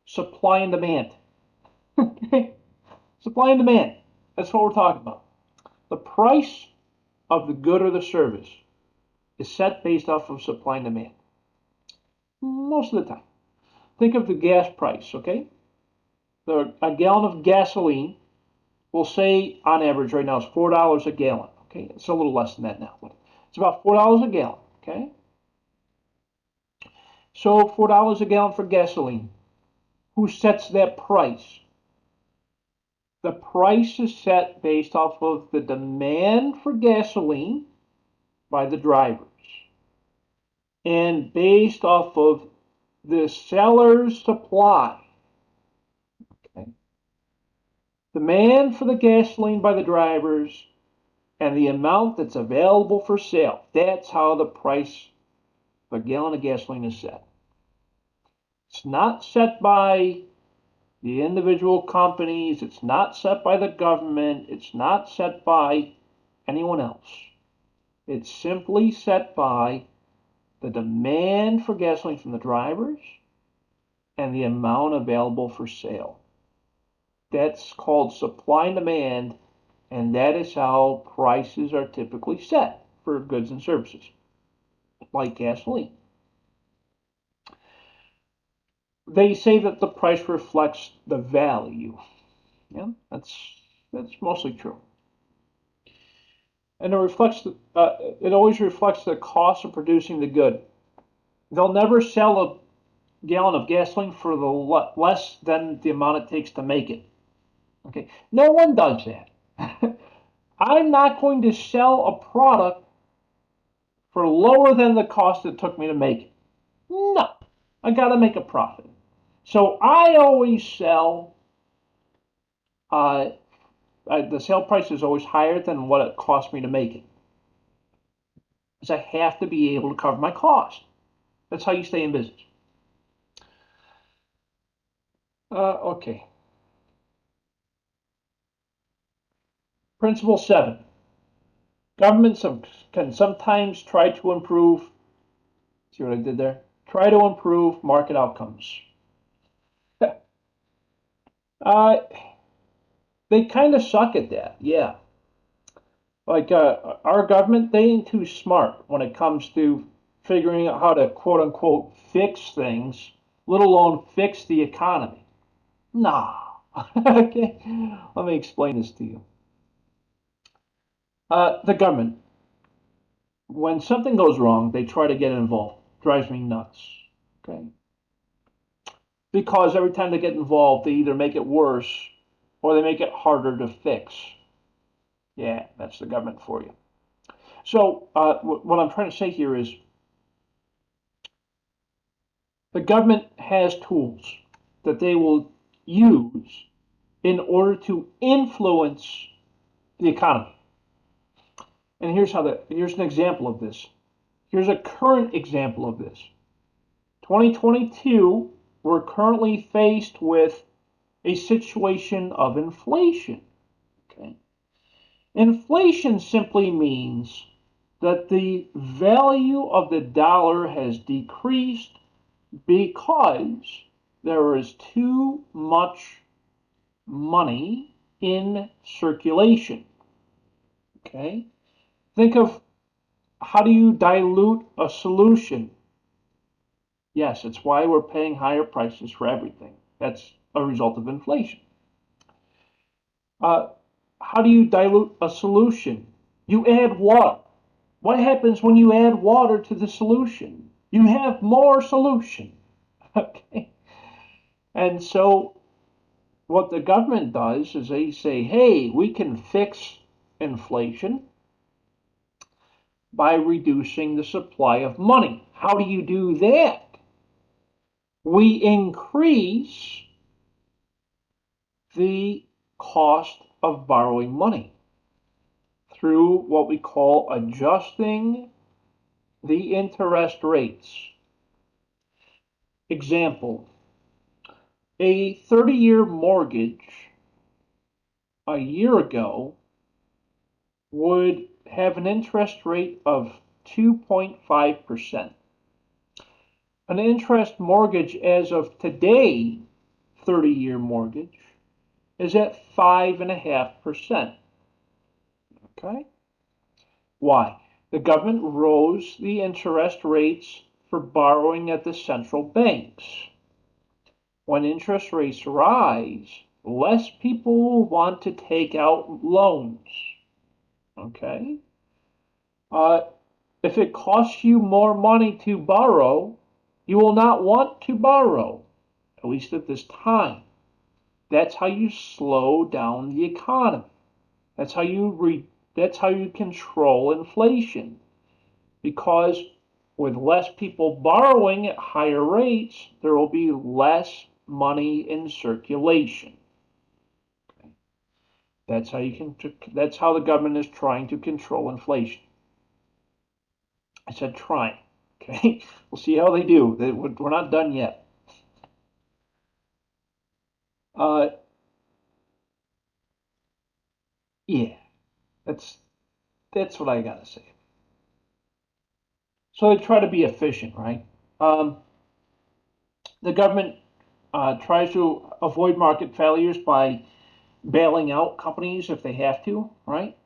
supply and demand. Supply and demand. That's what we're talking about. The price of the good or the service is set based off of supply and demand. Most of the time. Think of the gas price, okay? A gallon of gasoline, we'll say on average right now is $4 a gallon, okay? It's a little less than that now, but it's about $4 a gallon, okay? So $4 a gallon for gasoline. Who sets that price? The price is set based off of the demand for gasoline by the drivers and based off of the seller's supply. Okay. Demand for the gasoline by the drivers and the amount that's available for sale. That's how the price of a gallon of gasoline is set. It's not set by the individual companies. It's not set by the government. It's not set by anyone else. It's simply set by the demand for gasoline from the drivers and the amount available for sale. That's called supply and demand, and that is how prices are typically set for goods and services, like gasoline. They say that the price reflects the value. Yeah, that's mostly true. And it always reflects the cost of producing the good. They'll never sell a gallon of gasoline for the less than the amount it takes to make it. Okay, no one does that. I'm not going to sell a product for lower than the cost it took me to make it. No, I got to make a profit. So I always sell. The sale price is always higher than what it cost me to make it, because I have to be able to cover my cost. That's how you stay in business. Okay. Principle 7. Governments can sometimes try to improve. See what I did there? try to improve market outcomes. Uh, they kind of suck at that, yeah. Like our government, they ain't too smart when it comes to figuring out how to quote unquote fix things, let alone fix the economy. Nah. Okay, let me explain this to you. The government, when something goes wrong, they try to get involved. Drives me nuts. Okay, because every time they get involved, they either make it worse or they make it harder to fix. Yeah, that's the government for you. So, what I'm trying to say here is the government has tools that they will use in order to influence the economy. And here's an example of this. Here's a current example of this. 2022, we're currently faced with a situation of inflation. Okay? Inflation simply means that the value of the dollar has decreased because there is too much money in circulation. Okay? Think of how do you dilute a solution? Yes, it's why we're paying higher prices for everything. That's a result of inflation. Uh, how do you dilute a solution? You add water. What happens when you add water to the solution? You have more solution. Okay? And so what the government does is they say, hey, we can fix inflation by reducing the supply of money. How do you do that? We increase the cost of borrowing money through what we call adjusting the interest rates. Example, a 30-year mortgage a year ago would have an interest rate of 2.5%. An interest mortgage as of today, 30-year mortgage, is at 5.5%. Okay? Why? The government rose the interest rates for borrowing at the central banks. When interest rates rise, less people will want to take out loans. Okay? If it costs you more money to borrow, you will not want to borrow, at least at this time. That's how you slow down the economy. That's how you control inflation. Because with less people borrowing at higher rates, there will be less money in circulation. Okay. That's how the government is trying to control inflation. I said trying. Okay, we'll see how they do. We're not done yet. Uh, yeah, that's what I gotta say. So they try to be efficient, right? The government tries to avoid market failures by bailing out companies if they have to, right?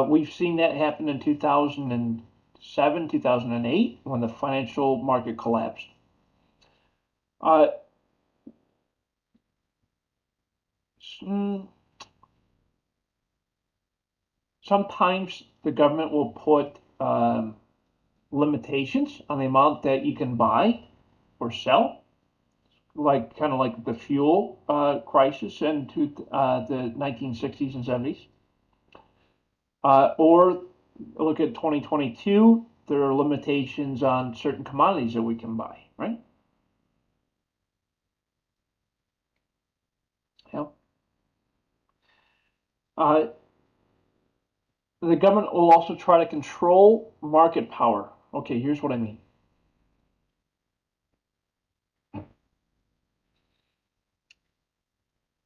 We've seen that happen in 2007, 2008 when the financial market collapsed. Uh, Sometimes the government will put limitations on the amount that you can buy or sell, like kind of like the fuel crisis into the 1960s and 70s. Or look at 2022, there are limitations on certain commodities that we can buy, right? Yeah. The government will also try to control market power. Okay, here's what I mean.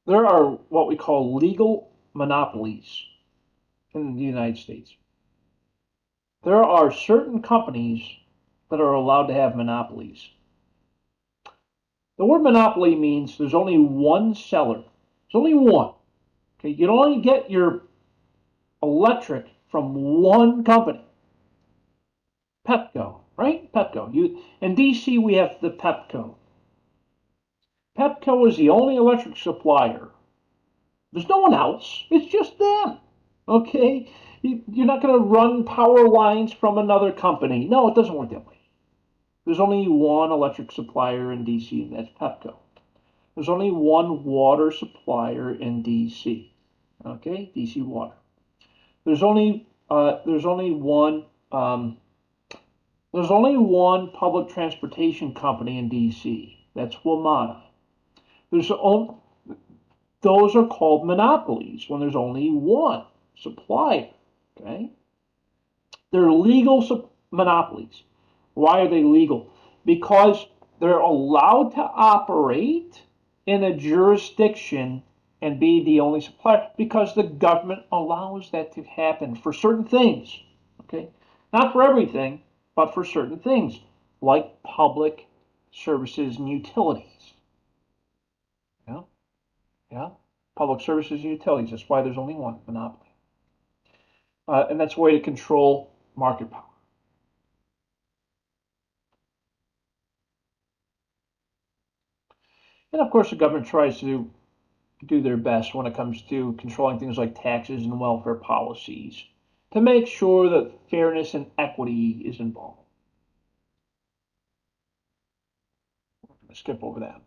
There are what we call legal monopolies in the United States. There are certain companies that are allowed to have monopolies. The word monopoly means there's only one seller. There's only one. Okay, you can only get your electric from one company. Pepco, right? Pepco. In DC, we have the Pepco. Pepco is the only electric supplier. There's no one else. It's just them. Okay? You're not going to run power lines from another company. No, it doesn't work that way. There's only one electric supplier in DC, and that's Pepco. There's only one water supplier in DC. Okay? DC Water. There's only one public transportation company in DC. That's WMATA. Those are called monopolies when there's only one supplier. Okay? They're legal monopolies. Why are they legal? Because they're allowed to operate in a jurisdiction and be the only supplier because the government allows that to happen for certain things. Okay? Not for everything, but for certain things, like public services and utilities. Yeah? Yeah? Public services and utilities. That's why there's only one monopoly. And that's a way to control market power. And of course, the government tries to do their best when it comes to controlling things like taxes and welfare policies to make sure that fairness and equity is involved. I'm going to skip over that.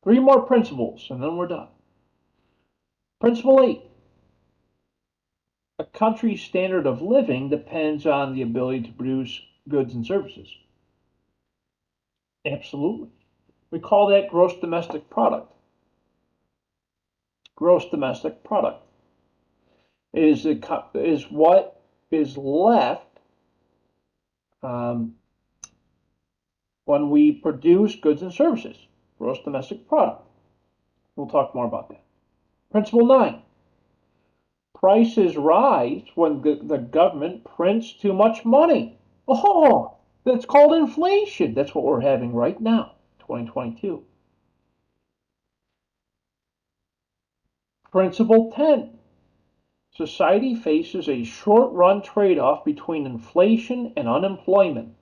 3 more principles, and then we're done. Principle 8. A country's standard of living depends on the ability to produce goods and services. Absolutely. We call that gross domestic product. Gross domestic product is what is left when we produce goods and services. Gross domestic product. We'll talk more about that. Principle 9. Prices rise when the government prints too much money. Oh, that's called inflation. That's what we're having right now, 2022. Principle 10. Society faces a short-run trade-off between inflation and unemployment.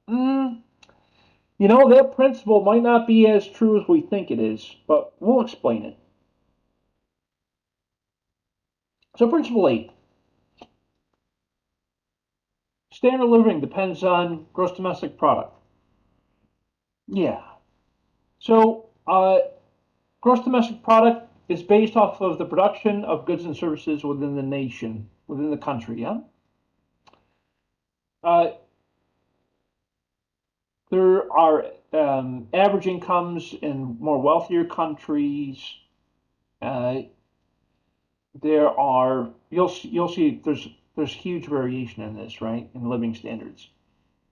You know, that principle might not be as true as we think it is, but we'll explain it. So principle 8. Standard of living depends on gross domestic product. Yeah. So gross domestic product is based off of the production of goods and services within the nation, within the country, yeah? There are average incomes in more wealthier countries. You'll see there's huge variation in this, right? In living standards.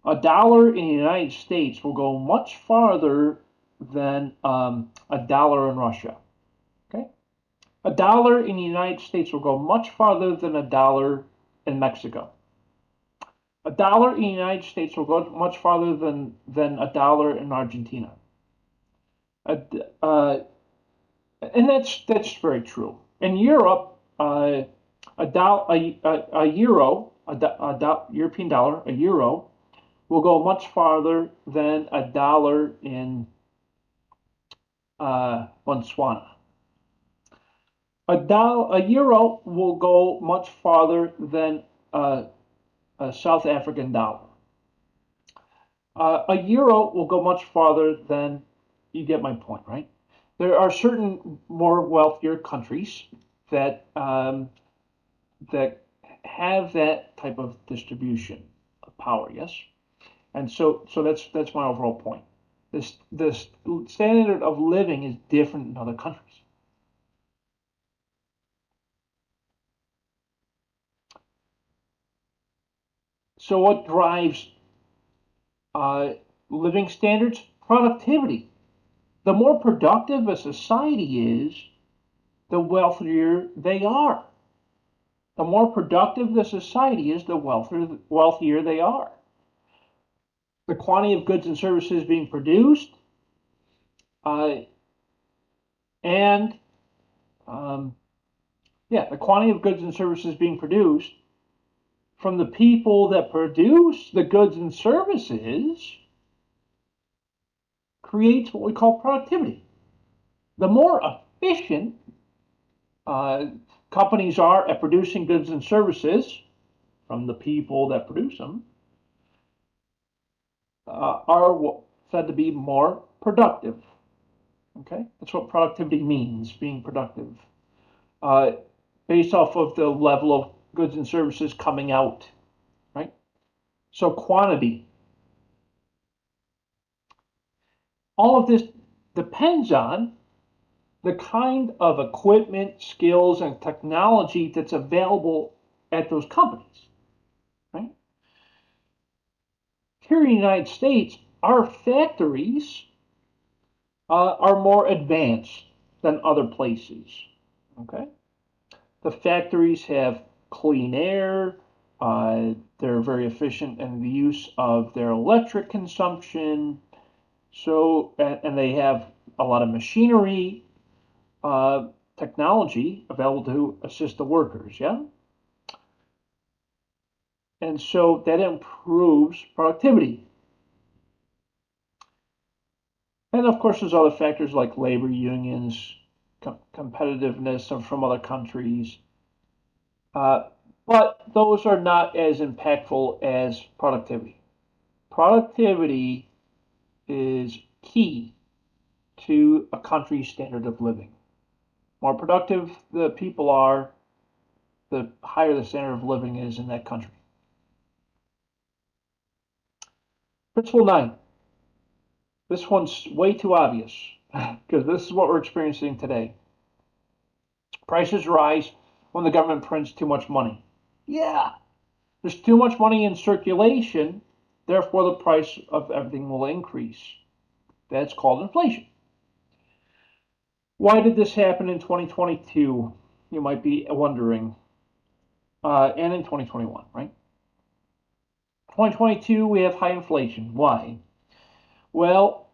$1 in the United States will go much farther than $1 in Russia. Okay? $1 in the United States will go much farther than $1 in Mexico. $1 in the United States will go much farther than $1 in Argentina. And that's very true. In Europe, a European dollar, a euro, will go much farther than $1 in Botswana. A euro will go much farther than a South African dollar. A euro will go much farther than, you get my point, right? There are certain more wealthier countries that have that type of distribution of power, yes? And so that's my overall point. This standard of living is different in other countries. So what drives living standards? Productivity. The more productive a society is, the wealthier they are. the more productive the society is, the wealthier they are. The quantity of goods and services being produced, and the quantity of goods and services being produced from the people that produce the goods and services creates what we call productivity. The more efficient companies are at producing goods and services from the people that produce them, are said to be more productive. Okay, that's what productivity means, being productive, based off of the level of goods and services coming out, right? So quantity. All of this depends on the kind of equipment, skills, and technology that's available at those companies, right? Here in the United States, our factories are more advanced than other places, okay? The factories have clean air, they're very efficient in the use of their electric consumption, and they have a lot of machinery, technology available to assist the workers, yeah? And so that improves productivity. And of course, there's other factors like labor unions, competitiveness from other countries. But those are not as impactful as productivity. Productivity is key to a country's standard of living. More productive the people are, the higher the standard of living is in that country. Principle 9. This one's way too obvious because this is what we're experiencing today. Prices rise when the government prints too much money. Yeah, there's too much money in circulation, therefore the price of everything will increase. That's called inflation. Why did this happen in 2022? You might be wondering. And in 2021, right? 2022, we have high inflation. Why? Well,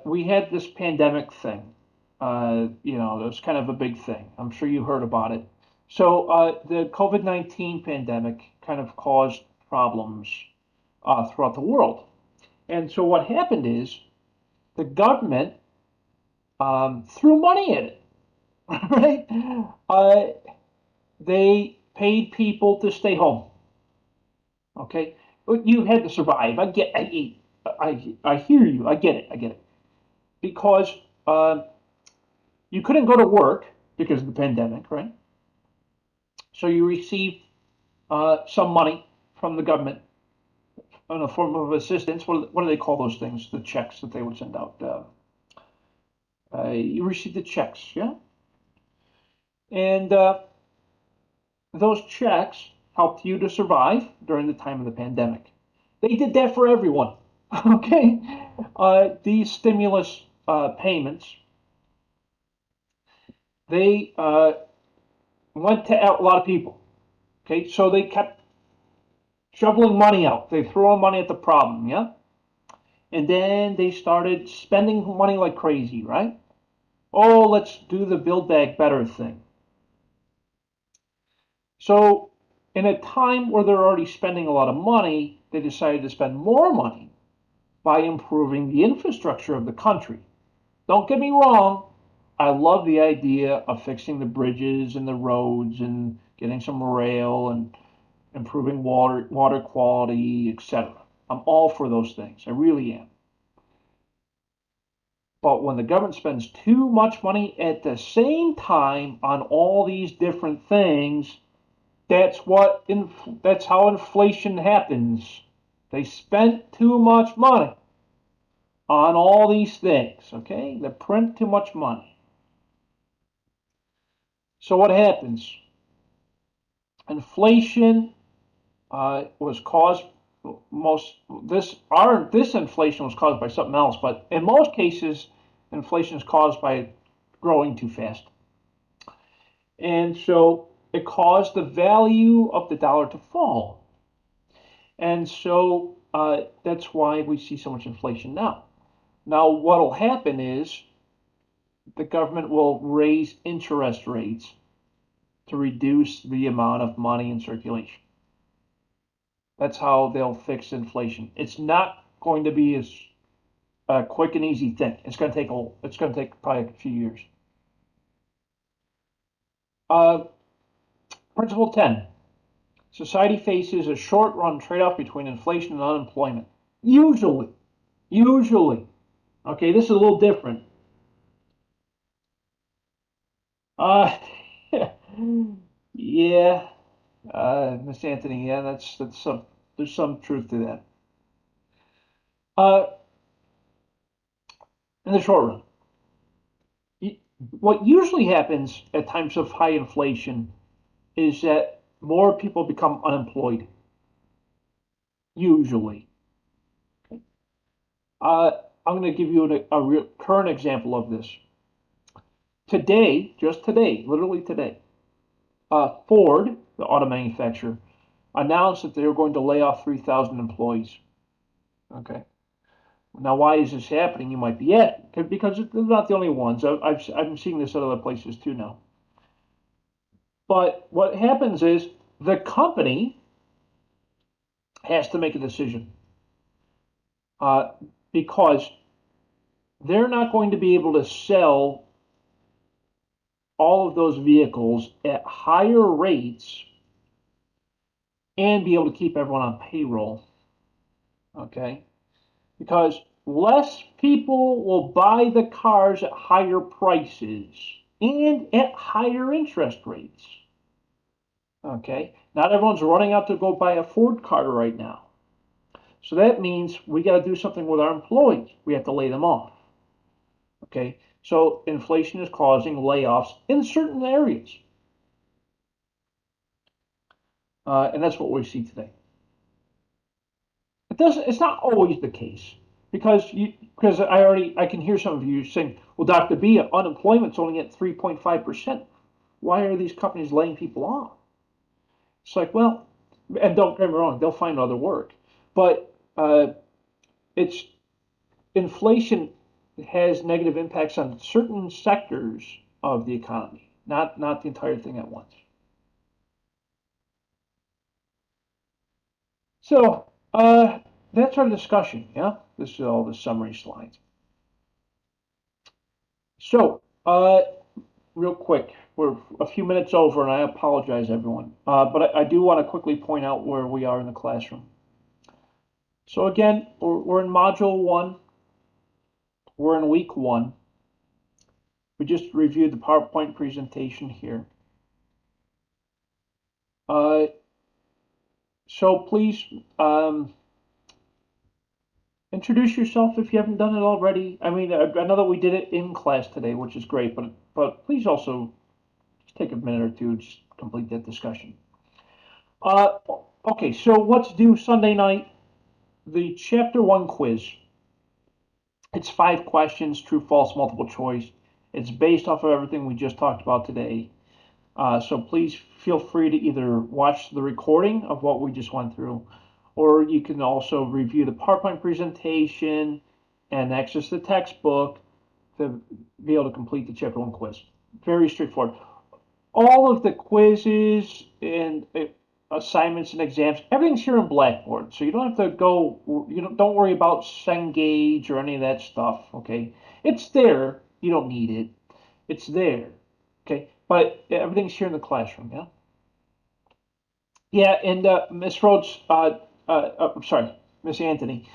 we had this pandemic thing. It was kind of a big thing. I'm sure you heard about it. So the COVID-19 pandemic kind of caused problems throughout the world. And so what happened is the government threw money at it, right? They paid people to stay home. Okay, you had to survive. I hear you. I get it. Because you couldn't go to work because of the pandemic, right? So you received some money from the government in a form of assistance. What do they call those things? The checks that they would send out. You received the checks, yeah? And those checks helped you to survive during the time of the pandemic. They did that for everyone, okay? These stimulus payments, they went to a lot of people, okay? So they kept shoveling money out. They threw money at the problem, yeah? And then they started spending money like crazy, right? Oh, let's do the Build Back Better thing. So in a time where they're already spending a lot of money, they decided to spend more money by improving the infrastructure of the country. Don't get me wrong, I love the idea of fixing the bridges and the roads and getting some rail and improving water quality, etc. I'm all for those things. I really am. But when the government spends too much money at the same time on all these different things, that's how inflation happens. They spent too much money on all these things, okay? They print too much money. So what happens? Inflation was caused this inflation was caused by something else, but in most cases, inflation is caused by growing too fast. And so it caused the value of the dollar to fall. And so that's why we see so much inflation now. Now, what will happen is the government will raise interest rates to reduce the amount of money in circulation. That's how they'll fix inflation. It's not going to be as quick and easy thing. It's going to take probably a few years. Principle 10. Society faces a short-run trade-off between inflation and unemployment. Usually. Okay, this is a little different. Yeah, Miss Anthony, yeah, that's there's some truth to that. Uh, in the short run, what usually happens at times of high inflation is that more people become unemployed. Usually. Uh, I'm going to give you a real current example of this. Today, just today, literally today, Ford, the auto manufacturer, announced that they were going to lay off 3,000 employees. Okay. Now, why is this happening? You might be asking. Because they're not the only ones. I'm seeing this at other places too now. But what happens is the company has to make a decision because they're not going to be able to sell all of those vehicles at higher rates and be able to keep everyone on payroll. Okay? Because less people will buy the cars at higher prices and at higher interest rates. Okay? Not everyone's running out to go buy a Ford car right now. So that means we got to do something with our employees. We have to lay them off. Okay? So inflation is causing layoffs in certain areas. And that's what we see today. It's not always the case because I can hear some of you saying, well, Dr. B, unemployment's only at 3.5%. Why are these companies laying people off? It's like, well, and don't get me wrong, they'll find other work, but it's inflation has negative impacts on certain sectors of the economy, not the entire thing at once. So that's our discussion. Yeah, this is all the summary slides. So real quick, we're a few minutes over, and I apologize, everyone. But I do want to quickly point out where we are in the classroom. So again, we're in Module 1. We're in Week 1. We just reviewed the PowerPoint presentation here. So please introduce yourself if you haven't done it already. I mean, I know that we did it in class today, which is great, but please also just take a minute or two to just complete that discussion. Okay, so what's due Sunday night? The Chapter 1 quiz. It's 5 questions, true, false, multiple choice. It's based off of everything we just talked about today. So please feel free to either watch the recording of what we just went through, or you can also review the PowerPoint presentation and access the textbook to be able to complete the Chapter 1 quiz. Very straightforward. All of the quizzes and assignments and exams, everything's here in Blackboard, so you don't have to go, don't worry about Cengage or any of that stuff, okay? It's there, you don't need it, it's there, okay? But everything's here in the classroom, yeah? Yeah, and Miss Rhodes, I'm sorry, Miss Anthony,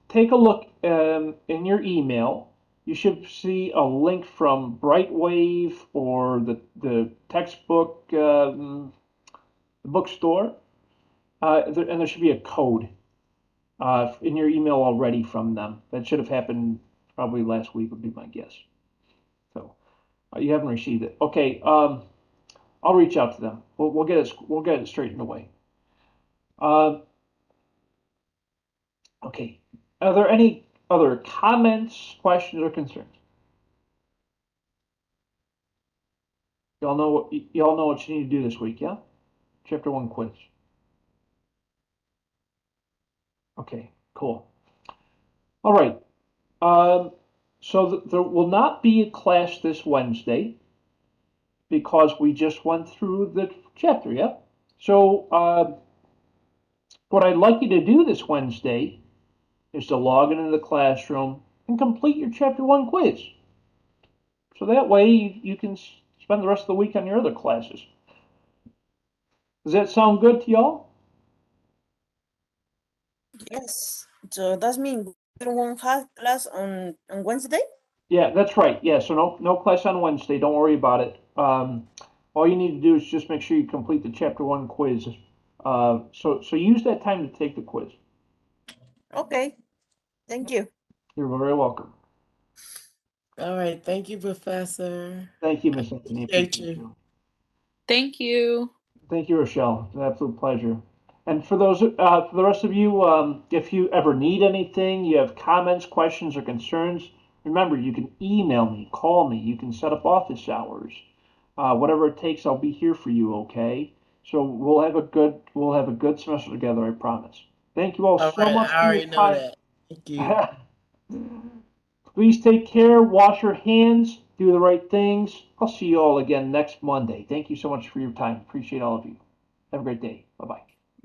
take a look in your email. You should see a link from Brightwave or the textbook bookstore, and there should be a code in your email already from them. That should have happened probably last week, would be my guess. So you haven't received it. Okay, I'll reach out to them. We'll get it straightened away. Okay. Are there any other comments, questions, or concerns? Y'all know what you need to do this week, yeah? Chapter 1 quiz. Okay, cool. All right. So there will not be a class this Wednesday because we just went through the chapter, yeah? So what I'd like you to do this Wednesday is to log into the classroom and complete your chapter 1 quiz. So that way you can spend the rest of the week on your other classes. Does that sound good to y'all? Yes. So that means we won't have class on Wednesday? Yeah, that's right. Yeah, so no class on Wednesday. Don't worry about it. All you need to do is just make sure you complete the chapter 1 quiz. So use that time to take the quiz. Okay. Thank you. You're very welcome. All right. Thank you, Professor. Thank you, Miss Anthony. Appreciate Appreciate you. you. Thank you. Thank you, Rochelle. It's an absolute pleasure. And for for the rest of you, if you ever need anything, you have comments, questions, or concerns, remember you can email me, call me. You can set up office hours. Whatever it takes, I'll be here for you. Okay. So we'll have a good semester together. I promise. Thank you all All so right. much I for already your know time. that. Thank you. Please take care. Wash your hands. Do the right things. I'll see you all again next Monday. Thank you so much for your time. Appreciate all of you. Have a great day. Bye bye.